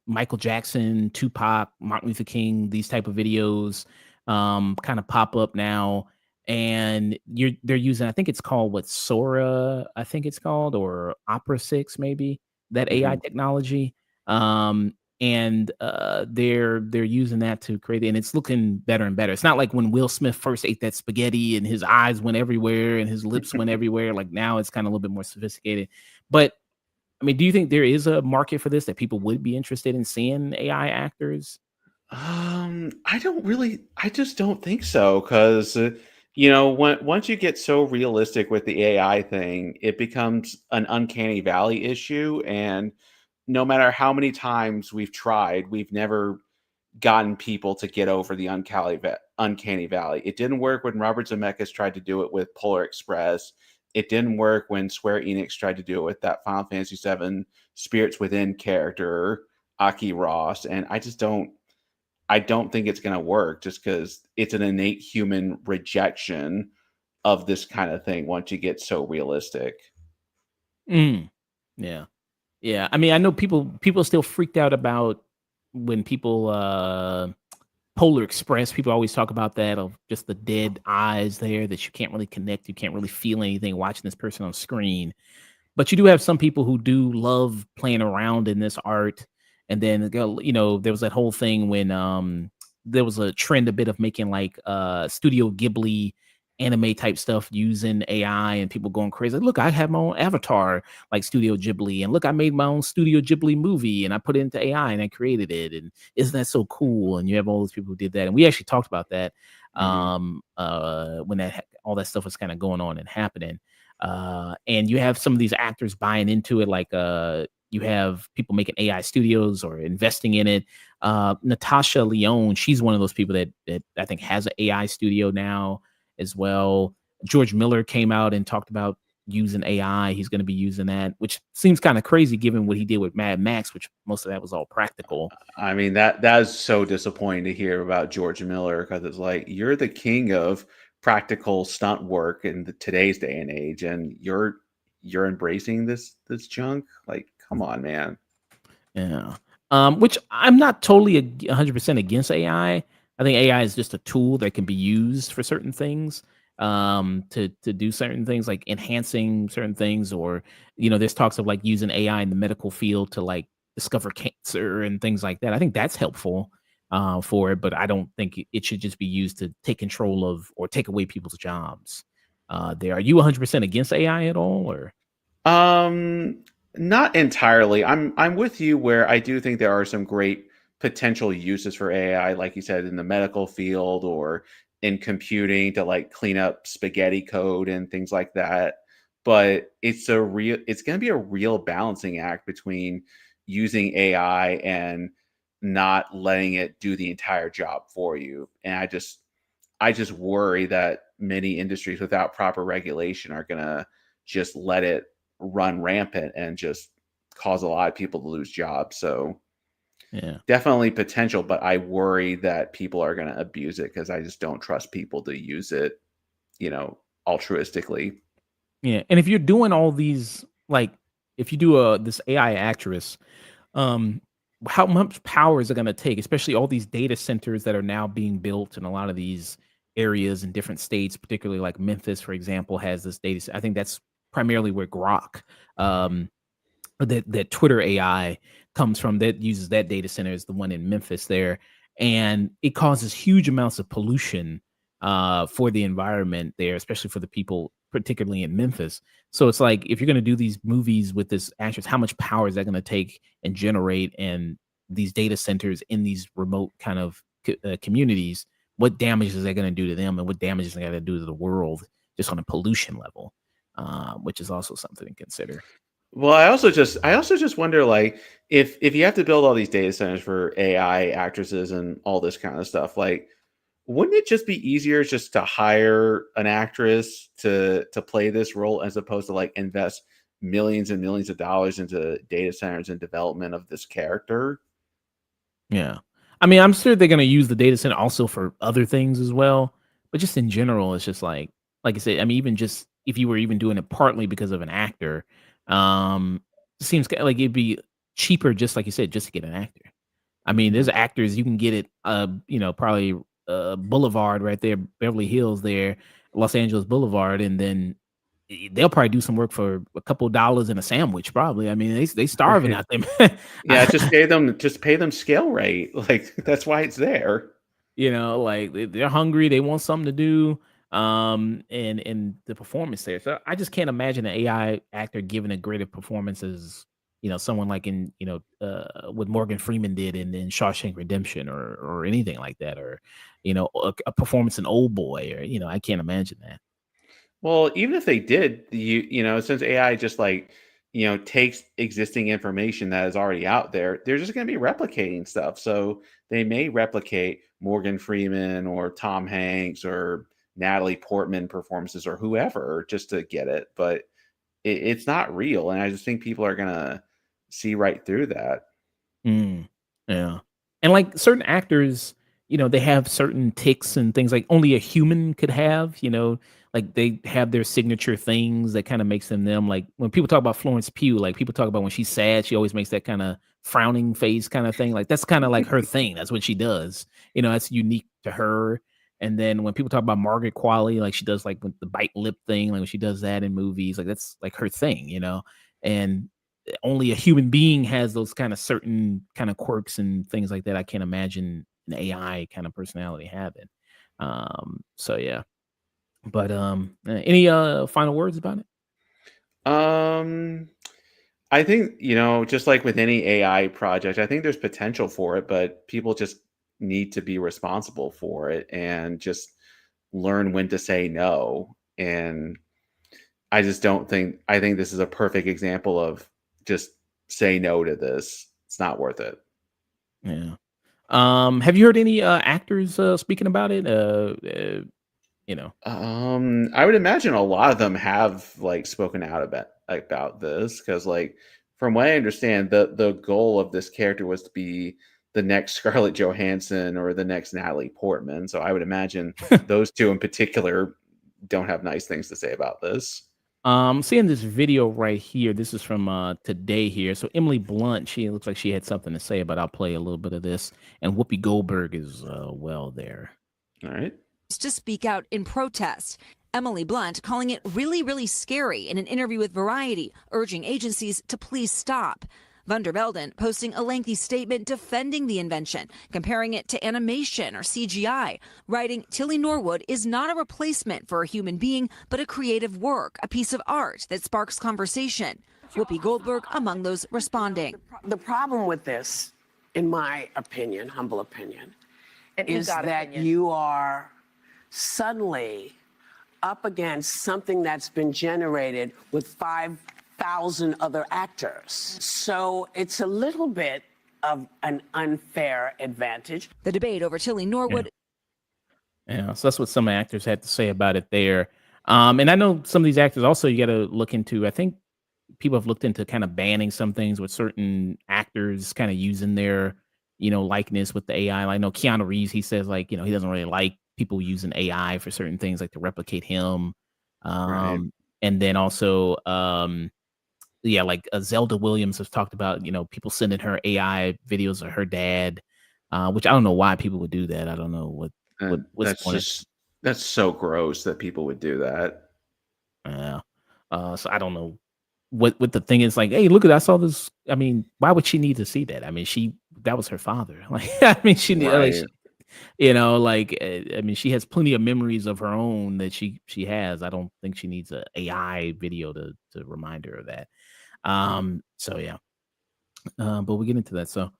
Michael Jackson, Tupac, Martin Luther King, these type of videos kind of pop up now. And they're using, I think it's called what, Sora, I think it's called, or Opera 6, maybe, that AI Mhm. technology. Um, and they're using that to create it, and it's looking better and better. It's not like when Will Smith first ate that spaghetti and his eyes went everywhere and his lips went everywhere. Like now it's kind of a little bit more sophisticated. But I mean, do you think there is a market for this, that people would be interested in seeing AI actors? I just don't think so because, once you get so realistic with the AI thing, it becomes an uncanny valley issue. And no matter how many times we've tried, we've never gotten people to get over the uncanny valley. It didn't work when Robert Zemeckis tried to do it with Polar Express. It didn't work when Square Enix tried to do it with that Final Fantasy VII Spirits Within character, Aki Ross. And I don't think it's going to work just because it's an innate human rejection of this kind of thing once you get so realistic. Mm, yeah. Yeah. I mean, I know people still freaked out about when people Polar Express, people always talk about that, of just the dead eyes there, that you can't really connect, you can't really feel anything watching this person on screen. But you do have some people who do love playing around in this art. And then there was that whole thing when there was a trend a bit of making like Studio Ghibli anime type stuff using AI, and people going crazy. Look, I have my own avatar like Studio Ghibli, and look, I made my own Studio Ghibli movie and I put it into AI and I created it. And isn't that so cool? And you have all those people who did that. And we actually talked about that Mhm. when all that stuff was kind of going on and happening. And you have some of these actors buying into it, like you have people making AI studios or investing in it. Natasha Lyonne, she's one of those people that I think has an AI studio now as well. George Miller came out and talked about using AI. He's going to be using that, which seems kind of crazy given what he did with Mad Max, which most of that was all practical. I mean, that is so disappointing to hear about George Miller because it's like you're the king of practical stunt work in today's day and age, and you're embracing this junk. Like, come on, man. Yeah. Which I'm not totally 100% against AI. I think AI is just a tool that can be used for certain things, to do certain things like enhancing certain things, or there's talks of like using AI in the medical field to like discover cancer and things like that. I think that's helpful for it, but I don't think it should just be used to take control of or take away people's jobs. There, are you 100% against AI at all, or? Um, Not entirely. I'm with you where I do think there are some great potential uses for AI, like you said, in the medical field or in computing to like clean up spaghetti code and things like that. But it's going to be a real balancing act between using AI and not letting it do the entire job for you. And I just worry that many industries without proper regulation are going to just let it run rampant and just cause a lot of people to lose jobs. So Yeah. definitely potential, but I worry that people are going to abuse it because I just don't trust people to use it, altruistically. Yeah, and if you're doing all these, like, if you do this AI actress, um, how much power is it gonna take? Especially all these data centers that are now being built in a lot of these areas in different states, particularly like Memphis, for example, has this I think that's primarily where Grok, um, that Twitter AI comes from, that uses that data center, is the one in Memphis there, and it causes huge amounts of pollution for the environment there, especially for the people particularly in Memphis. So it's like if you're going to do these movies with this actress, how much power is that going to take and generate? And these data centers in these remote kind of communities, what damage is that going to do to them, and what damage is that going to do to the world just on a pollution level, which is also something to consider. Well, I also just wonder, like, if you have to build all these data centers for AI actresses and all this kind of stuff, like, wouldn't it just be easier just to hire an actress to play this role as opposed to like invest millions and millions of dollars into data centers and development of this character? Yeah. I mean, I'm sure they're gonna use the data center also for other things as well, but just in general, it's just like I said, I mean, even just if you were even doing it partly because of an actor, um, seems like it'd be cheaper, just like you said, just to get an actor. I mean, there's Mhm. actors you can get it, probably Boulevard right there, Beverly Hills there, Los Angeles Boulevard, and then they'll probably do some work for a couple dollars and a sandwich, probably. I mean, they starving Right. out there. Yeah, just pay them scale rate. Like that's why it's there. Like they're hungry, they want something to do, and the performance there. So I just can't imagine an AI actor giving a greater performance as someone like in what Morgan Freeman did in Shawshank Redemption or anything like that, or a performance in Old Boy, or I can't imagine that. Well, even if they did, since AI just like, takes existing information that is already out there, they're just going to be replicating stuff. So they may replicate Morgan Freeman or Tom Hanks or Natalie Portman performances or whoever just to get it. But it's not real. And I just think people are going to see right through that. Mm, yeah. And like certain actors, they have certain ticks and things like only a human could have, like they have their signature things that kind of makes them. Like when people talk about Florence Pugh, like people talk about when she's sad, she always makes that kind of frowning face kind of thing. Like that's kind of like her thing. That's what she does. That's unique to her. And then when people talk about Margaret Qualley, like she does like with the bite lip thing, like when she does that in movies, like that's like her thing. And only a human being has those kind of certain kind of quirks and things like that. I can't imagine an AI kind of personality having. So yeah. But any final words about it? Um, I think, just like with any AI project, I think there's potential for it, but people just need to be responsible for it and just learn when to say no. And I just don't think, I think this is a perfect example of just say no to this. It's not worth it. Yeah. Have you heard any actors speaking about it? You know. I would imagine a lot of them have like spoken out about this because, like, from what I understand, the goal of this character was to be the next Scarlett Johansson or the next Natalie Portman. So I would imagine those two in particular don't have nice things to say about this. Seeing this video right here. This is from today here. So Emily Blunt, she looks like she had something to say, but I'll play a little bit of this. And Whoopi Goldberg is well there. All right. To speak out in protest. Emily Blunt calling it really, really scary in an interview with Variety, urging agencies to please stop. Van der Velden posting a lengthy statement defending the invention, comparing it to animation or CGI, writing Tilly Norwood is not a replacement for a human being, but a creative work, a piece of art that sparks conversation. Whoopi Goldberg among those responding. The problem with this, in my opinion, humble opinion, is that you are suddenly up against something that's been generated with 5,000 other actors. So it's a little bit of an unfair advantage. The debate over Tilly Norwood. Yeah, so that's what some actors had to say about it there. And I know some of these actors also you got to look into. I think people have looked into kind of banning some things with certain actors kind of using their, likeness with the AI. I know Keanu Reeves, he says like, he doesn't really like people using AI for certain things like to replicate him. Right. And then also, yeah, like Zelda Williams has talked about, people sending her AI videos of her dad, which I don't know why people would do that. I don't know what's That's the point. that's so gross that people would do that. Yeah. So I don't know what the thing is like. Hey, look at I saw this. I mean, why would she need to see that? I mean, that was her father. Like, I mean, she need like Right. You know, like I mean, she has plenty of memories of her own that she has. I don't think she needs a AI video to remind her of that. So yeah. But we'll get into that. So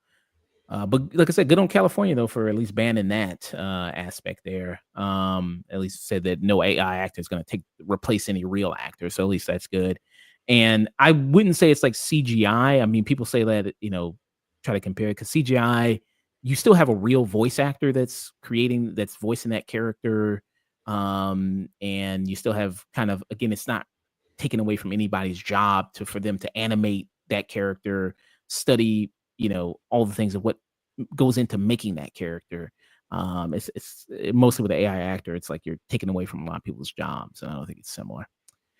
but like I said, good on California though for at least banning that aspect there. At least said that no AI actor is going to replace any real actor. So at least that's good. And I wouldn't say it's like CGI. I mean, people say that try to compare it because CGI, you still have a real voice actor that's voicing that character, and you still have kind of again, it's not taken away from anybody's job for them to animate that character, study all the things of what goes into making that character. Mostly with the AI actor, it's like you're taking away from a lot of people's jobs, and I don't think it's similar.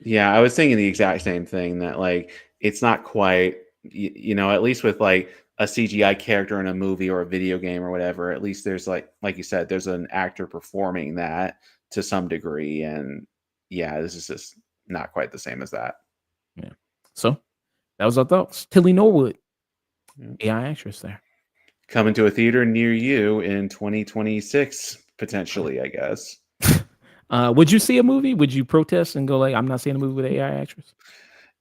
Yeah, I was thinking the exact same thing, that like it's not quite at least with like a CGI character in a movie or a video game or whatever, at least there's like you said, there's an actor performing that to some degree, and yeah, this is just not quite the same as that. Yeah. So that was our thoughts. Tilly Norwood, Yeah. AI actress there. Coming to a theater near you in 2026, potentially, I guess. Would you see a movie? Would you protest and go like, I'm not seeing a movie with an AI actress?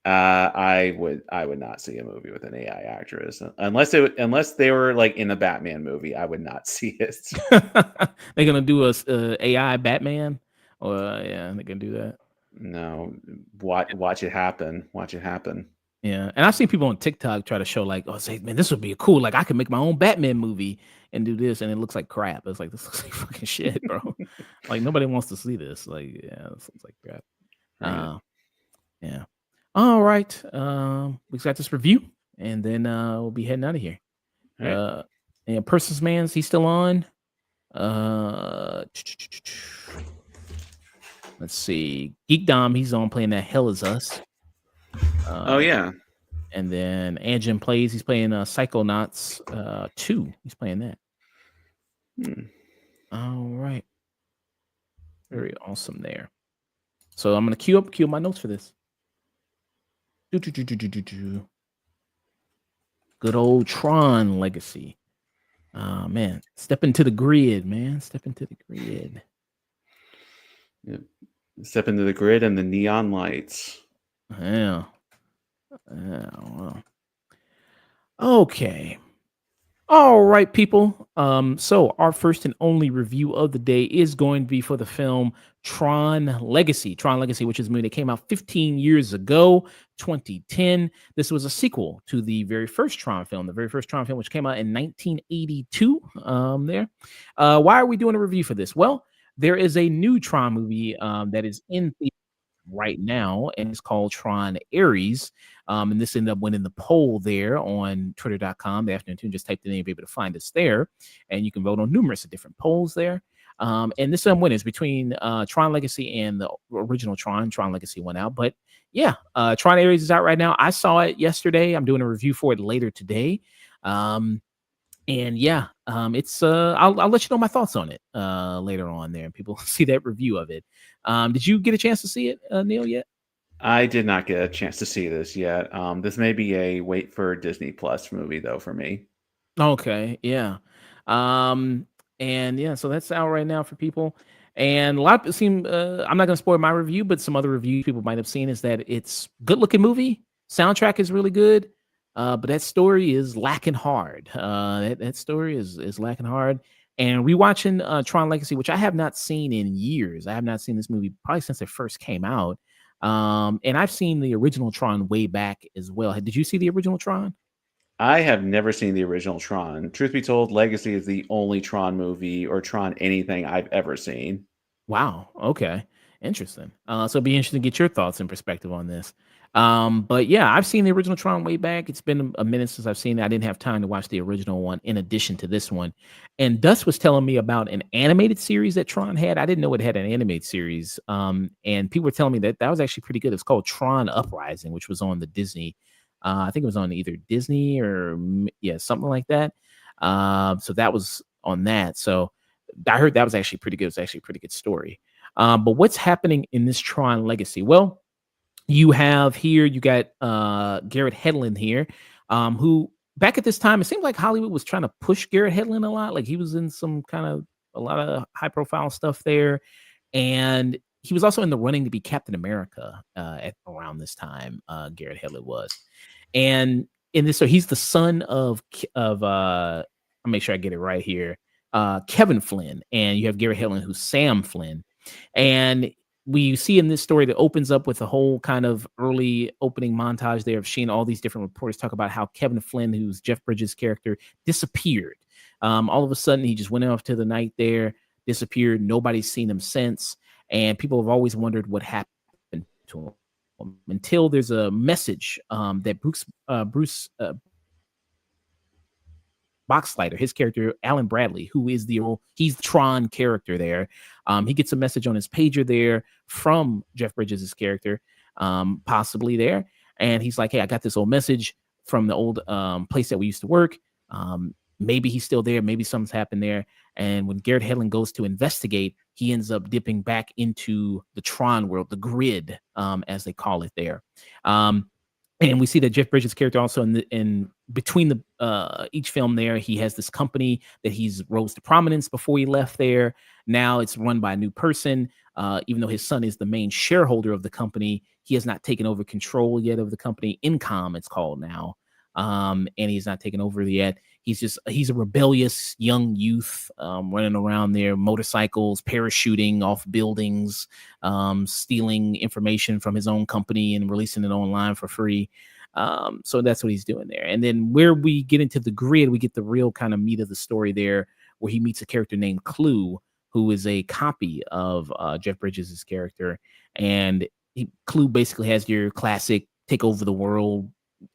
I would not see a movie with an AI actress unless they were like in a Batman movie. I would not see it. They're gonna do a AI Batman, or yeah, they can do that. No, watch it happen. Watch it happen. Yeah, and I've seen people on TikTok try to show like, say, man, this would be cool. Like, I could make my own Batman movie and do this, and it looks like crap. It's like, this looks like fucking shit, bro. Like, nobody wants to see this. Like, yeah, this looks like crap. Right. Yeah. All right. We got this review, and then we'll be heading out of here. Right. And Persons Man's he's still on. Let's see. Geek Dom, he's on playing that Hell Is Us. Oh yeah. And then Anjin plays. He's playing Psychonauts 2. He's playing that. All right. Very awesome there. So I'm gonna queue up my notes for this. Good old Tron Legacy. Man, step into the grid, man. Step into the grid. Yep. Step into the grid and the neon lights. Yeah. Well. Okay. All right, people. So our first and only review of the day is going to be for the film Tron Legacy. Tron Legacy, which is a movie that came out 15 years ago, 2010. This was a sequel to the very first Tron film, which came out in 1982. Why are we doing a review for this? Well, there is a new Tron movie that is in theaters right now, and it's called Tron Ares. And this ended up winning the poll there on twitter.com. The afternoon tune, just type the name, be able to find us there, and you can vote on numerous of different polls there. And this one is between Tron Legacy and the original Tron. Tron Legacy went out, but yeah, Tron Ares is out right now. I saw it yesterday. I'm doing a review for it later today. And yeah, it's I'll let you know my thoughts on it later on there, and people see that review of it. Did you get a chance to see it, Neil, yet? I did not get a chance to see this yet. This may be a wait for Disney Plus movie though for me. Okay, yeah. And yeah, so that's out right now for people. And a lot of seem I'm not gonna spoil my review, but some other reviews people might have seen is that it's good looking movie. Soundtrack is really good. But that story is lacking hard. That story is lacking hard. And rewatching Tron Legacy, which I have not seen in years. I have not seen this movie probably since it first came out. And I've seen the original Tron way back as well. Did you see the original Tron? I have never seen the original Tron. Truth be told, Legacy is the only Tron movie or Tron anything I've ever seen. Wow. Okay. Interesting. So it'd be interesting to get your thoughts and perspective on this. But yeah, I've seen the original Tron way back. It's been a minute since I've seen it. I didn't have time to watch the original one in addition to this one. And Dust was telling me about an animated series that Tron had. I didn't know it had an animated series. And people were telling me that was actually pretty good. It's called Tron Uprising, which was on the Disney. I think it was on either Disney or something like that. So that was on that. So I heard that was actually pretty good. It's actually a pretty good story. But what's happening in this Tron Legacy? Well, you got Garrett Hedlund here, who back at this time, it seemed like Hollywood was trying to push Garrett Hedlund a lot. Like he was in some kind a lot of high profile stuff there, and he was also in the running to be Captain America at around this time. Garrett Hedlund was, and in this, so he's the son of I'll make sure I get it right here. Kevin Flynn, and you have Garrett Hedlund, who's Sam Flynn, and we see in this story that opens up with a whole kind of early opening montage there of seeing all these different reporters talk about how Kevin Flynn, who's Jeff Bridges' character, disappeared. All of a sudden, he just went off to the night there, disappeared. Nobody's seen him since, and people have always wondered what happened to him until there's a message that Bruce Boxlighter, his character, Alan Bradley, who is he's the Tron character there. He gets a message on his pager there from Jeff Bridges' character, possibly there. And he's like, hey, I got this old message from the old place that we used to work. Maybe he's still there. Maybe something's happened there. And when Garrett Hedlund goes to investigate, he ends up dipping back into the Tron world, the grid, as they call it there. And we see that Jeff Bridges' character also in between the each film there, he has this company that he's rose to prominence before he left there. Now it's run by a new person. Even though his son is the main shareholder of the company, he has not taken over control yet of the company. Incom, it's called now. And he's not taken over yet. He's a rebellious young youth running around there, motorcycles, parachuting off buildings, stealing information from his own company and releasing it online for free. So that's what he's doing there. And then where we get into the grid, we get the real kind of meat of the story there, where he meets a character named Clue, who is a copy of Jeff Bridges' character. And Clue basically has your classic take over the world,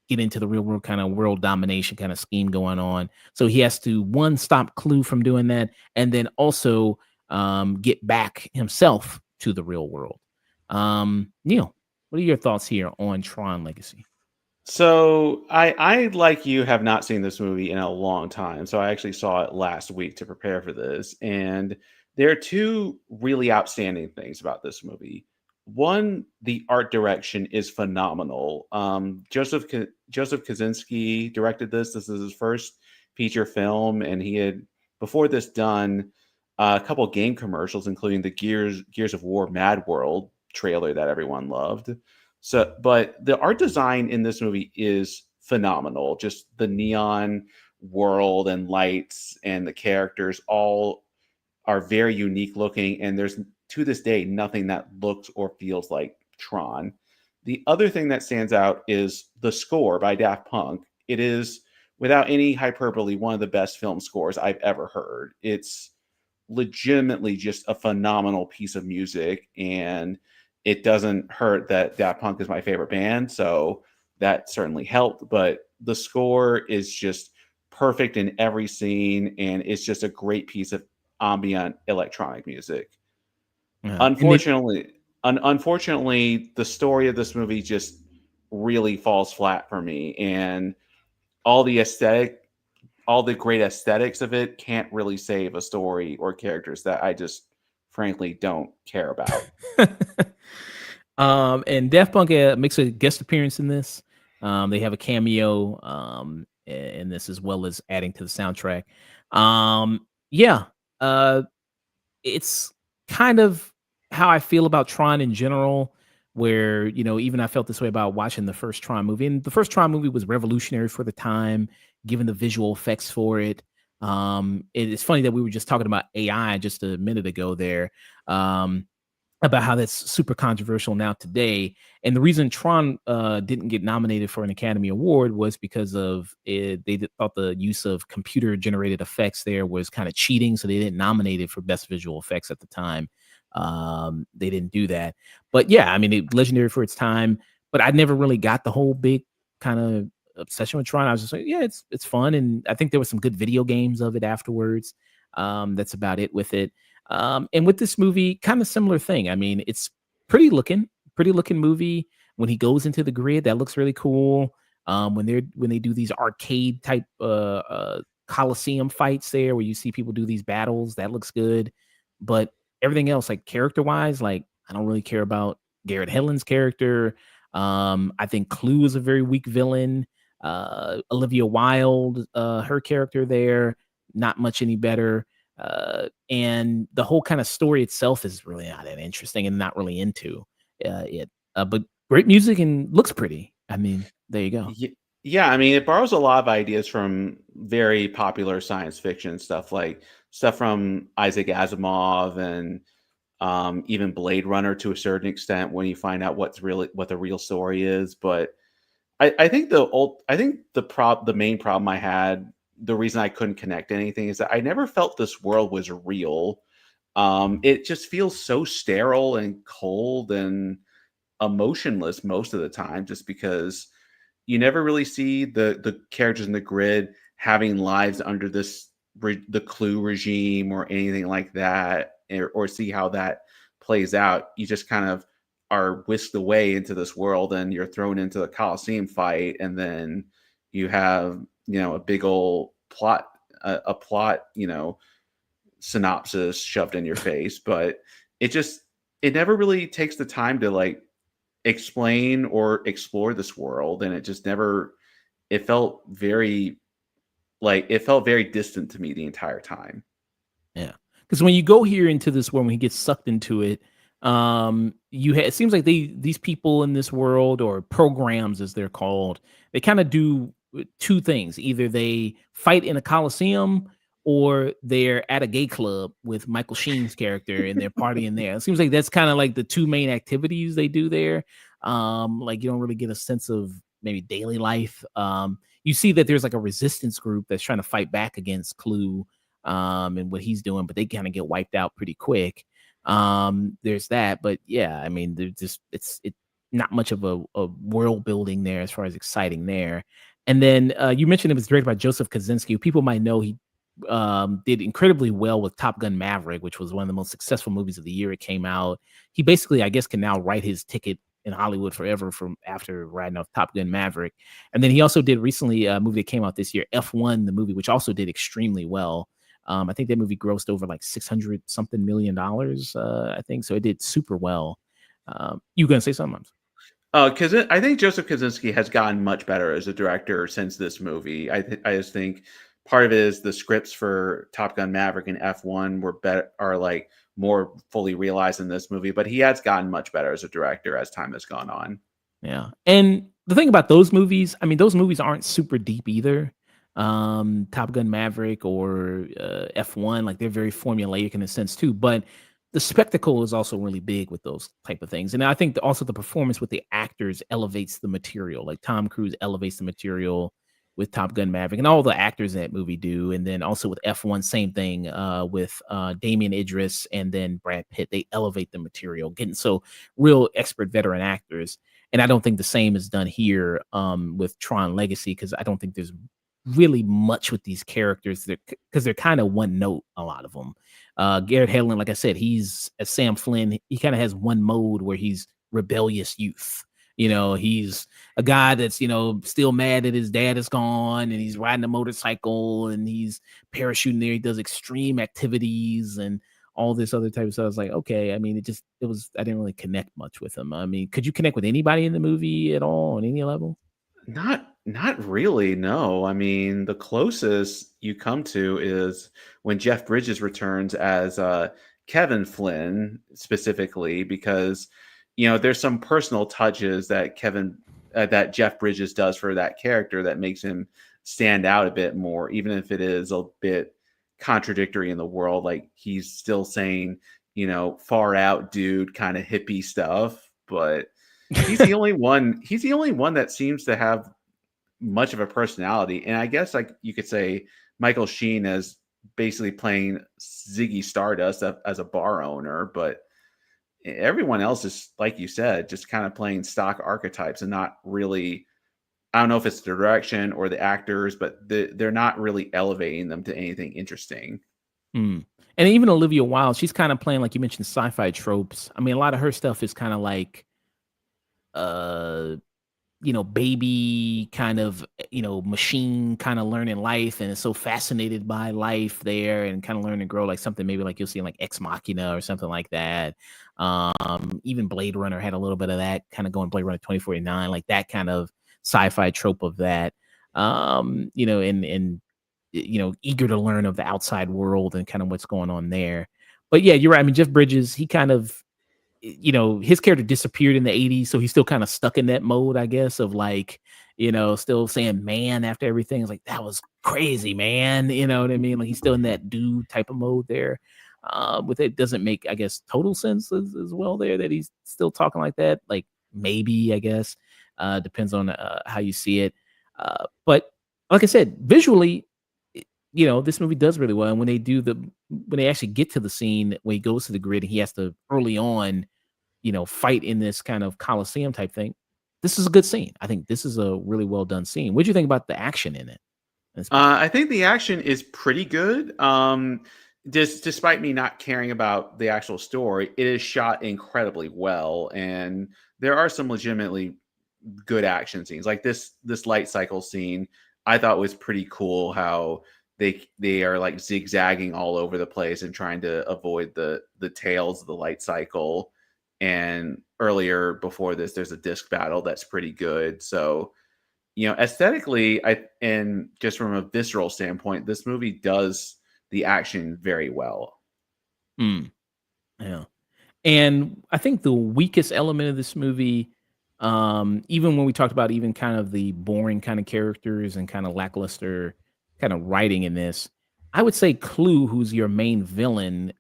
get into the real world kind of world domination kind of scheme going on. So he has to, one, stop Clue from doing that, and then also get back himself to the real world. Neil, what are your thoughts here on Tron Legacy? So I like you have not seen this movie in a long time. So I actually saw it last week to prepare for this. And there are two really outstanding things about this movie. One, the art direction is phenomenal. Joseph Kosinski directed this. This is his first feature film, and he had before this done a couple game commercials, including the Gears of War Mad World trailer that everyone loved. So, but the art design in this movie is phenomenal. Just the neon world and lights and the characters all are very unique looking, and there's to this day nothing that looks or feels like Tron. The other thing that stands out is the score by Daft Punk. It is, without any hyperbole, one of the best film scores I've ever heard. It's legitimately just a phenomenal piece of music, and it doesn't hurt that Daft Punk is my favorite band, so that certainly helped. But the score is just perfect in every scene, and it's just a great piece of ambient electronic music. Unfortunately, the story of this movie just really falls flat for me, and all the great aesthetics of it can't really save a story or characters that I just frankly don't care about. And Daft Punk makes a guest appearance in this. They have a cameo in this, as well as adding to the soundtrack. It's kind of how I feel about Tron in general, where, even I felt this way about watching the first Tron movie. And the first Tron movie was revolutionary for the time, given the visual effects for it. It's funny that we were just talking about AI just a minute ago there, about how that's super controversial now today. And the reason Tron didn't get nominated for an Academy Award was because of it. They thought the use of computer generated effects there was kind of cheating. So they didn't nominate it for best visual effects at the time. They didn't do that. But yeah, I mean, legendary for its time, but I never really got the whole big kind of obsession with Tron. I was just like, yeah, it's fun. And I think there were some good video games of it afterwards. That's about it with it. And with this movie, kind of similar thing. I mean, it's pretty looking movie. When he goes into the grid, that looks really cool. When they do these arcade type Coliseum fights there, where you see people do these battles, that looks good. But everything else, like character wise, like I don't really care about Garrett Hedlund's character. I think Clue is a very weak villain. Olivia Wilde, her character there, not much any better. And the whole kind of story itself is really not that interesting and not really into it. But great music and looks pretty. I mean, there you go. Yeah, I mean, it borrows a lot of ideas from very popular science fiction stuff, like stuff from Isaac Asimov and even Blade Runner to a certain extent when you find out what the real story is. But I think the main problem I had, the reason I couldn't connect anything is that I never felt this world was real. It just feels so sterile and cold and emotionless most of the time, just because you never really see the characters in the grid having lives under the clue regime or anything like that, or see how that plays out. You just kind of are whisked away into this world and you're thrown into the Coliseum fight, and then you have a big old plot, a plot synopsis shoved in your face. But it never really takes the time to like explain or explore this world, and it felt very distant to me the entire time. Yeah, because when you go here into this world, when he gets sucked into it, it seems like these people in this world, or programs as they're called, they kind of do two things: either they fight in a coliseum, or they're at a gay club with Michael Sheen's character and they're partying there. It seems like that's kind of like the two main activities they do there. Like you don't really get a sense of maybe daily life. You see that there's like a resistance group that's trying to fight back against Clue, and what he's doing, but they kind of get wiped out pretty quick. There's that, but yeah, I mean, there's just it's not much of a world building there as far as exciting there. And then you mentioned it was directed by Joseph Kosinski, who people might know. He did incredibly well with Top Gun Maverick, which was one of the most successful movies of the year. It came out. He basically, I guess, can now write his ticket in Hollywood forever from after writing off Top Gun Maverick. And then he also did recently a movie that came out this year, F1, the movie, which also did extremely well. I think that movie grossed over like $600 something million. I think so. It did super well. You gonna say something? Because I think Joseph Kosinski has gotten much better as a director since this movie. I just think part of it is the scripts for Top Gun Maverick and F1 are like more fully realized in this movie, but he has gotten much better as a director as time has gone on. Yeah. And the thing about those movies, I mean, those movies aren't super deep either. Top Gun Maverick or F1, like they're very formulaic in a sense too, but the spectacle is also really big with those type of things. And I think also the performance with the actors elevates the material. Like Tom Cruise elevates the material with Top Gun Maverick, and all the actors in that movie do. And then also with F1, same thing with Damian Idris and then Brad Pitt. They elevate the material, getting so real expert veteran actors. And I don't think the same is done here with Tron Legacy, because I don't think there's really much with these characters because they're kind of one note, a lot of them. Garrett Hedlund, like I said, he's as Sam Flynn. He kind of has one mode where he's rebellious youth. He's a guy that's, still mad that his dad is gone, and he's riding a motorcycle and he's parachuting there. He does extreme activities and all this other type of stuff. I was like, okay. I mean, I didn't really connect much with him. I mean, could you connect with anybody in the movie at all on any level? Not really, no. I mean, the closest you come to is when Jeff Bridges returns as Kevin Flynn, specifically, because there's some personal touches that that Jeff Bridges does for that character that makes him stand out a bit more, even if it is a bit contradictory in the world. Like he's still saying, far out dude kind of hippie stuff, but he's the only one. He's the only one that seems to have much of a personality. And I guess like you could say Michael Sheen as basically playing Ziggy Stardust as a bar owner, but everyone else is, like you said, just kind of playing stock archetypes and not really. I don't know if it's the direction or the actors, but they're not really elevating them to anything interesting. And even Olivia Wilde, she's kind of playing, like you mentioned, sci-fi tropes. I mean, a lot of her stuff is kind of like baby kind of, machine kind of learning life, and is so fascinated by life there and kind of learn and grow, like something maybe like you'll see in like Ex Machina or something like that. Even Blade Runner had a little bit of that kind of going, Blade Runner 2049, like that kind of sci-fi trope of that. And eager to learn of the outside world and kind of what's going on there. But yeah, you're right. I mean, Jeff Bridges, he kind of, his character disappeared in the 80s, so he's still kind of stuck in that mode, I guess, of like, still saying man after everything. It's like, that was crazy, man. You know what I mean? Like, he's still in that dude type of mode there. With it doesn't make, I guess, total sense as well there that he's still talking like that. Like, maybe, I guess, depends on how you see it. But like I said, visually, this movie does really well. And when they actually get to the scene when he goes to the grid and he has to early on, fight in this kind of Coliseum type thing, this is a good scene. I think this is a really well done scene. What do you think about the action in it? I think the action is pretty good. Despite me not caring about the actual story, it is shot incredibly well, and there are some legitimately good action scenes. Like this light cycle scene, I thought was pretty cool. How they are like zigzagging all over the place and trying to avoid the tails of the light cycle. And earlier before this, there's a disc battle that's pretty good. So, aesthetically, and just from a visceral standpoint, this movie does the action very well. Yeah. And I think the weakest element of this movie, even when we talked about even kind of the boring kind of characters and kind of lackluster kind of writing in this, I would say Clue, who's your main villain.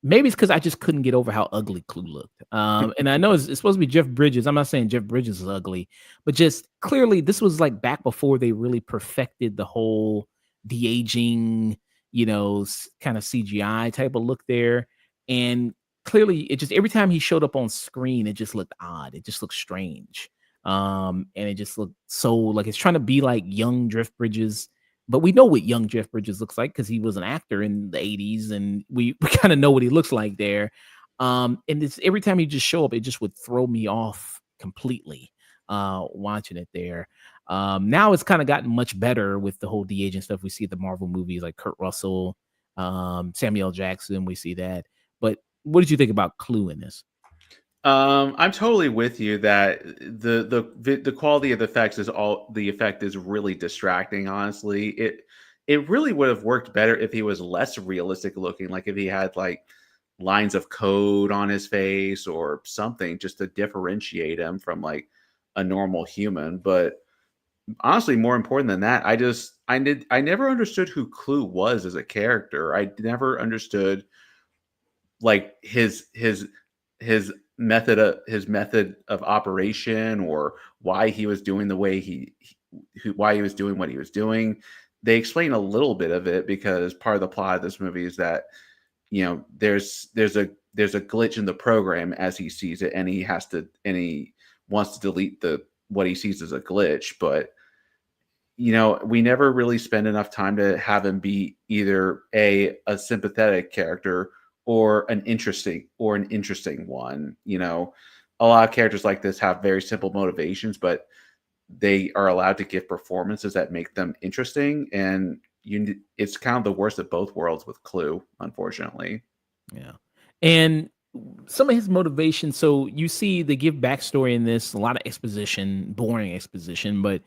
Maybe it's because I just couldn't get over how ugly Clue looked. And I know it's supposed to be Jeff Bridges. I'm not saying Jeff Bridges is ugly, but just clearly this was like back before they really perfected the whole de-aging, kind of CGI type of look there. And clearly it just, every time he showed up on screen, it just looked odd. It just looked strange. And it just looked so like it's trying to be like young Jeff Bridges. But we know what young Jeff Bridges looks like because he was an actor in the 80s, and we kind of know what he looks like there. And it's every time he just show up, it just would throw me off completely watching it there. Now it's kind of gotten much better with the whole de-aging stuff. We see the Marvel movies like Kurt Russell, Samuel L. Jackson. We see that. But what did you think about Clue in this? I'm totally with you that the quality of the effects the effect is really distracting. Honestly, it really would have worked better if he was less realistic looking, like if he had like lines of code on his face or something just to differentiate him from like a normal human. But honestly, more important than that, I never understood who Clue was as a character. I never understood like his method of operation, or why he was doing the way why he was doing what he was doing. They explain a little bit of it because part of the plot of this movie is that there's a glitch in the program as he sees it, and he wants to delete what he sees as a glitch. But we never really spend enough time to have him be either a sympathetic character or an interesting one. A lot of characters like this have very simple motivations, but they are allowed to give performances that make them interesting. And it's kind of the worst of both worlds with Clue, unfortunately. Yeah. And some of his motivation, so you see they give backstory in this, a lot of exposition, boring exposition, but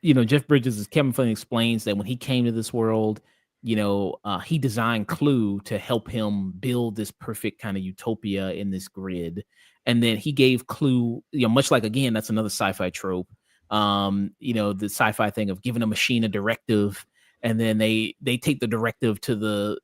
Jeff Bridges, as Kevin Flynn explains, that when he came to this world, he designed Clue to help him build this perfect kind of utopia in this grid. And then he gave Clue, much like, again, that's another sci-fi trope, the sci-fi thing of giving a machine a directive, and then they take the directive to the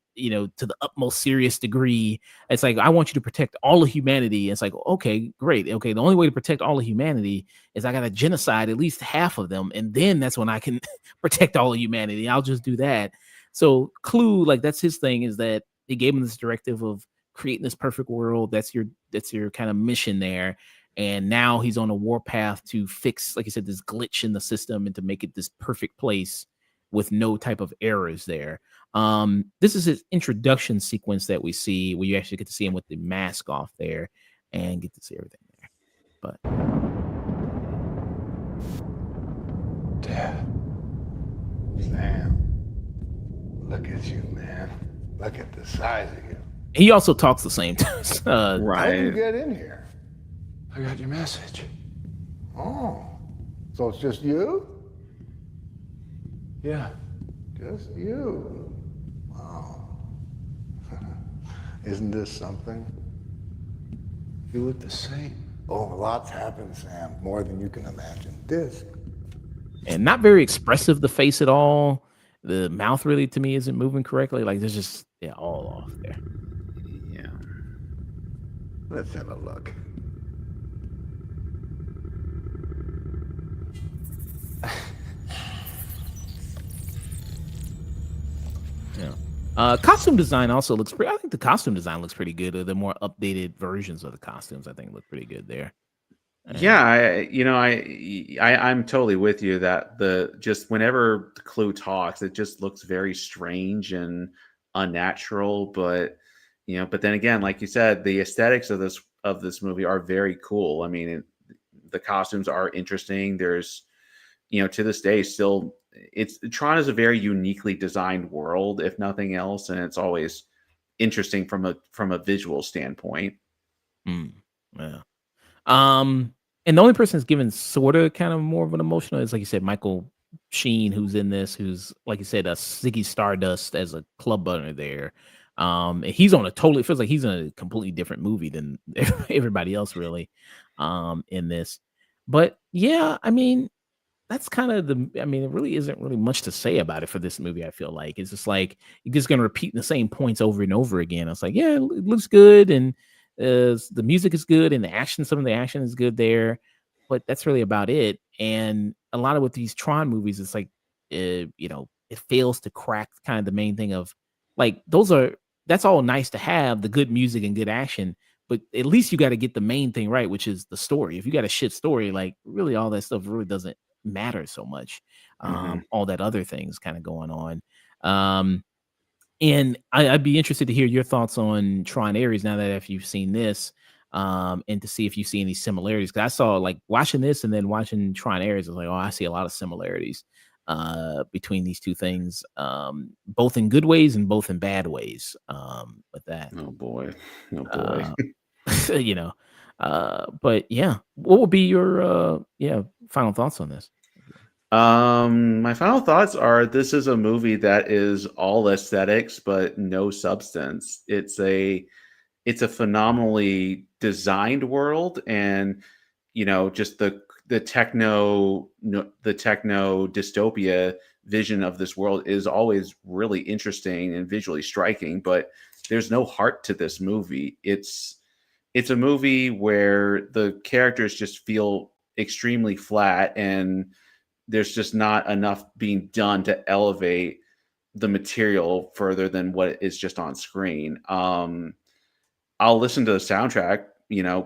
utmost serious degree. It's like, I want you to protect all of humanity. It's like, okay, great. Okay, the only way to protect all of humanity is I got to genocide at least half of them, and then that's when I can protect all of humanity. I'll just do that. So Clue, like, that's his thing, is that they gave him this directive of creating this perfect world. That's your kind of mission there. And now he's on a warpath to fix, like I said, this glitch in the system and to make it this perfect place with no type of errors there. This is his introduction sequence that we see, where you actually get to see him with the mask off there and get to see everything there. But Dad, Sam, look at you, man. Look at the size of you. He also talks the same time. Right. How did you get in here? I got your message. Oh, so it's just you? Yeah. Just you. Wow. Isn't this something? You look the same. Oh, lots happened, Sam. More than you can imagine. This. And not very expressive, the face at all. The mouth really, to me, isn't moving correctly. Like, there's just, yeah, all off there. Yeah. Let's have a look. Yeah. Costume design also looks pretty. I think the costume design looks pretty good. Or the more updated versions of the costumes, I think, look pretty good there. Yeah, I'm totally with you that the just whenever the Clue talks, it just looks very strange and unnatural. But but then again, like you said, the aesthetics of this movie are very cool. I mean, the costumes are interesting. There's to this day still it's Tron is a very uniquely designed world, if nothing else, and it's always interesting from a visual standpoint. Yeah. And the only person that's given sort of kind of more of an emotional is, like you said, Michael Sheen, who's in this, who's, like you said, a Ziggy Stardust as a club owner there. And he's on a totally, feels like he's in a completely different movie than everybody else really in this. But yeah, I mean, that's kind of I mean, it really isn't really much to say about it for this movie. I feel like it's just like you're just gonna repeat the same points over and over again. It's like, yeah, it looks good, and the music is good, and some of the action is good there, but that's really about it. And a lot of with these Tron movies, it's like, it fails to crack kind of the main thing of like that's all nice to have the good music and good action, but at least you got to get the main thing right, which is the story. If you got a shit story, like really all that stuff really doesn't matter so much. Mhm. All that other things kind of going on. And I'd be interested to hear your thoughts on Tron Ares now that if you've seen this, and to see if you see any similarities. Because I saw like watching this and then watching Tron Ares, I was like, oh, I see a lot of similarities between these two things, both in good ways and both in bad ways. With that, Oh boy. Oh boy. uh, you know, but yeah, what would be your final thoughts on this? My final thoughts are this is a movie that is all aesthetics but no substance. It's a phenomenally designed world, and just the techno dystopia vision of this world is always really interesting and visually striking, but there's no heart to this movie. It's a movie where the characters just feel extremely flat, and there's just not enough being done to elevate the material further than what is just on screen. I'll listen to the soundtrack,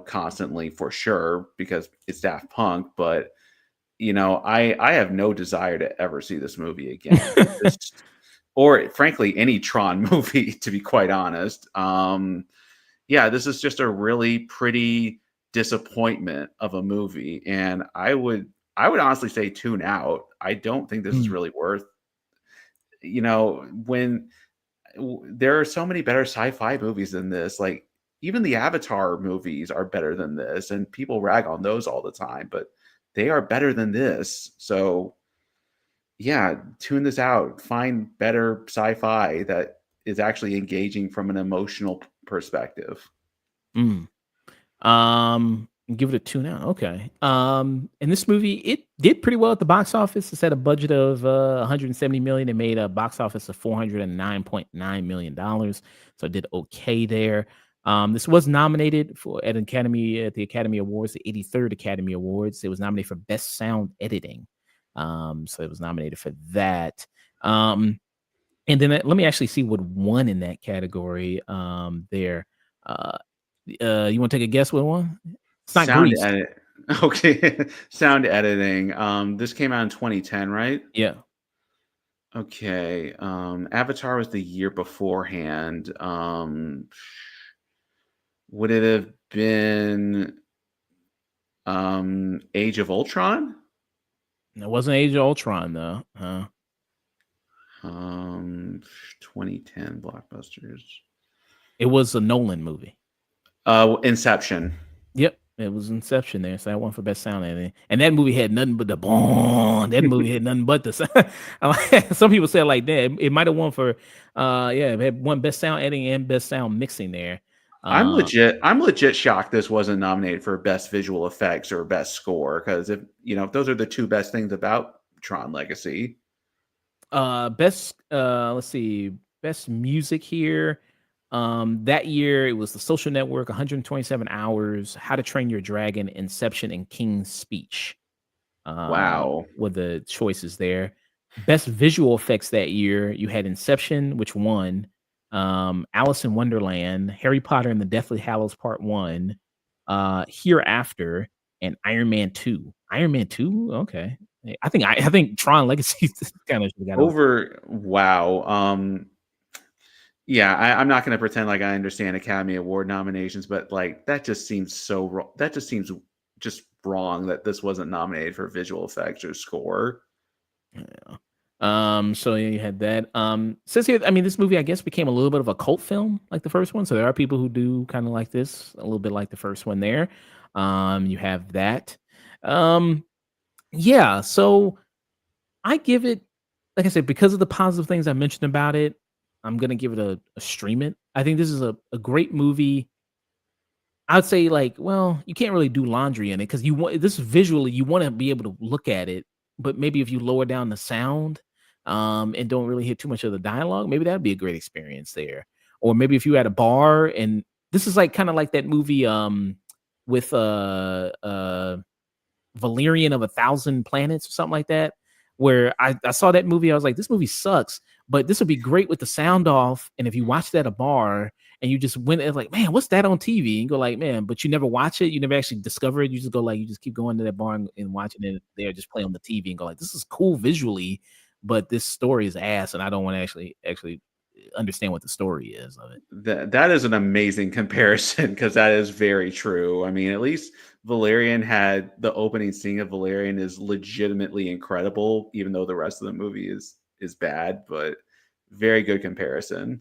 constantly for sure because it's Daft Punk, but I have no desire to ever see this movie again. Or frankly, any Tron movie, to be quite honest. Yeah, this is just a really pretty disappointment of a movie, and I would honestly say tune out. I don't think this is Mm. really worth. When there are so many better sci-fi movies than this. Like even the Avatar movies are better than this, and people rag on those all the time, but they are better than this. So yeah, tune this out. Find better sci-fi that is actually engaging from an emotional perspective. Mm. Give it a 2 now. Okay. And this movie, it did pretty well at the box office. It's at a budget of 170 million. It made a box office of 409.9 million dollars. So it did okay there. This was nominated at the Academy Awards, the 83rd Academy Awards. It was nominated for Best Sound Editing. So it was nominated for that. And then let me actually see what won in that category. There. Uh, you want to take a guess what one? It's not Sound Grease. edit. Okay. Sound editing. This came out in 2010, right? Yeah. Okay. Avatar was the year beforehand. Would it have been Age of Ultron? It wasn't Age of Ultron though. Huh? 2010 blockbusters. It was a Nolan movie. Inception. Yep. It was Inception there, so I won for best sound editing. And that movie had nothing but the boom. That movie had nothing but the sound. Some people said like that. It might have won for it had won best sound editing and best sound mixing there. I'm legit shocked this wasn't nominated for best visual effects or best score, because if those are the two best things about Tron Legacy. Best let's see, best music here. That year it was The Social Network, 127 Hours, How to Train Your Dragon, Inception, and King's Speech. Wow. Were the choices there. Best visual effects that year, you had Inception, which won, Alice in Wonderland, Harry Potter and the Deathly Hallows Part 1, Hereafter, and Iron Man 2. Iron Man 2? Okay. I think Tron Legacy kind of got over. Wow. Yeah, I'm not going to pretend like I understand Academy Award nominations, but like that just seems so wrong. That just seems just wrong that this wasn't nominated for visual effects or score. Yeah. So yeah, you had that. Says here, I mean, this movie, I guess, became a little bit of a cult film, like the first one. So there are people who do kind of like this, a little bit like the first one there. You have that. Yeah, so I give it, like I said, because of the positive things I mentioned about it, I'm gonna give it a stream it. I think this is a great movie. I'd say like, well, you can't really do laundry in it because you want this visually, you want to be able to look at it, but maybe if you lower down the sound, and don't really hear too much of the dialogue, maybe that'd be a great experience there. Or maybe if you at a bar and this is like kind of like that movie, with Valerian of 1,000 Planets or something like that, where I saw that movie. I was like, this movie sucks, but this would be great with the sound off. And if you watched at a bar and you just went and like, man, what's that on TV? And go like, man, but you never watch it. You never actually discover it. You just go like, you just keep going to that bar and watching it there, just play on the TV and go like, this is cool visually, but this story is ass. And I don't want to actually understand what the story is of it. That is an amazing comparison because that is very true. I mean, at least Valerian had the opening scene of Valerian is legitimately incredible, even though the rest of the movie is bad, but very good comparison.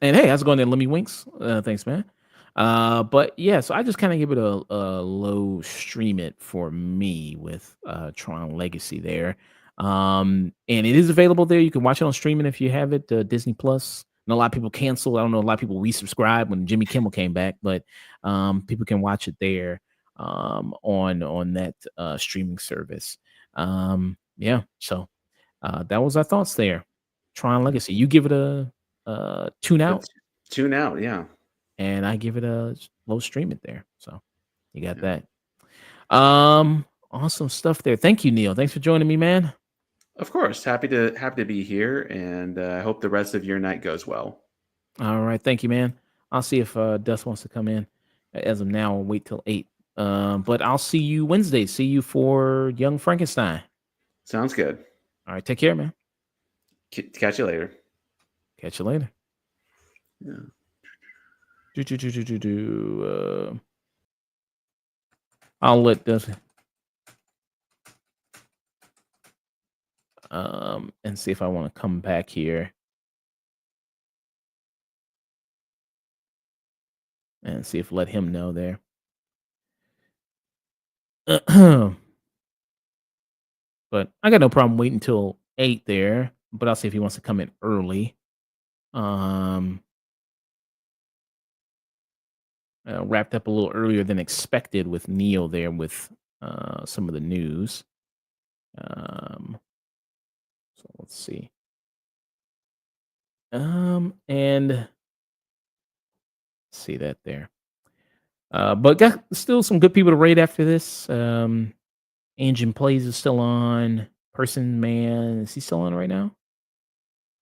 And hey, how's it going there, Lemmy Winks? Thanks, man. But yeah, so I just kind of give it a low stream it for me with Tron Legacy there. And it is available there. You can watch it on streaming if you have it, Disney Plus. And a lot of people cancel. I don't know, a lot of people resubscribe when Jimmy Kimmel came back, but people can watch it there on that streaming service. Yeah, so that was our thoughts there. Tron Legacy. You give it a tune out. Tune out, yeah. And I give it a low stream it there. So you got that. Awesome stuff there. Thank you, Neil. Thanks for joining me, man. Of course, happy to be here, and I hope the rest of your night goes well. All right, thank you, man. I'll see if Dust wants to come in. As of now, I'll wait till 8. But I'll see you Wednesday. See you for Young Frankenstein. Sounds good. All right, take care, man. Catch you later. Catch you later. Yeah. I'll let Dust. And see if I want to come back here and see if let him know there. But I got no problem waiting until 8 there, but I'll see if he wants to come in early. Wrapped up a little earlier than expected with Neil there with some of the news. So let's see. And see that there. But got still some good people to rate after this. Engine Plays is still on. Person Man, is he still on right now?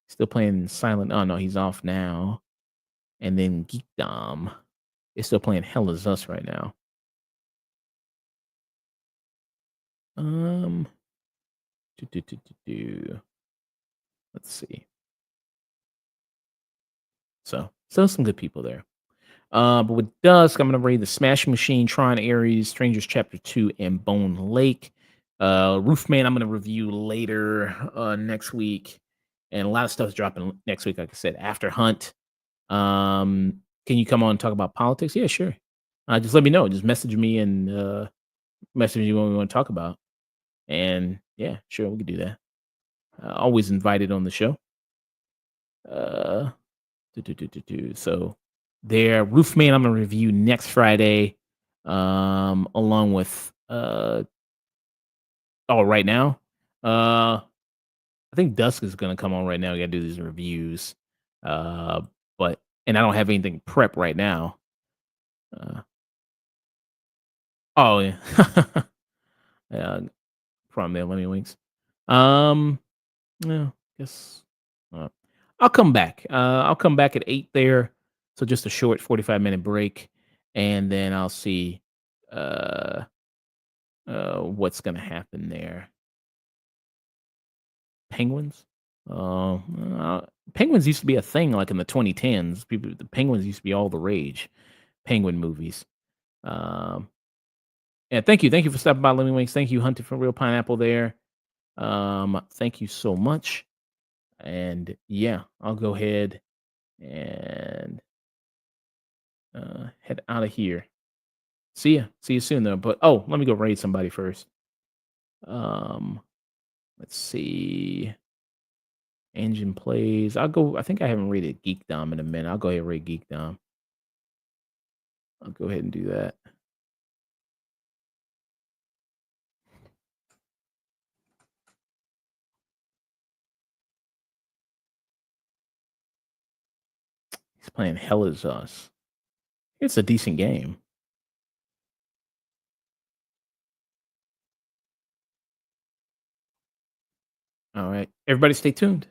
Still playing Silent. Oh no, he's off now. And then Geekdom is still playing Hell Is Us right now. Let's see. So still some good people there. But with Dusk, I'm gonna rate the Smashing Machine, Tron Ares, Strangers Chapter 2, and Bone Lake. Roofman, I'm gonna review later next week. And a lot of stuff's dropping next week, like I said, after Hunt. Can you come on and talk about politics? Yeah, sure. just let me know. Just message me and message me what we want to talk about. And yeah, sure, we could do that. Always invited on the show. Uh, So there, Roofman, I'm gonna review next Friday, along with right now. I think Dusk is gonna come on right now. We gotta do these reviews. Uh, but and I don't have anything prep right now. Uh, oh yeah. Yeah, from there, Lemmy Winks. Um, yeah, guess uh, I'll come back. I'll come back at 8 there. So just a short 45-minute break, and then I'll see uh what's gonna happen there. Penguins? Penguins used to be a thing like in the 2010s. The Penguins used to be all the rage. Penguin movies. Um, yeah, thank you for stopping by, Lemmy Winks. Thank you, Hunting for Real Pineapple there. Thank you so much. And yeah, I'll go ahead and head out of here. See ya. See you soon though. But let me go raid somebody first. Um, let's see. Engine plays. I think I haven't rated Geekdom in a minute. I'll go ahead and raid Geekdom. I'll go ahead and do that. He's playing Hell Is Us. It's a decent game. All right. Everybody stay tuned.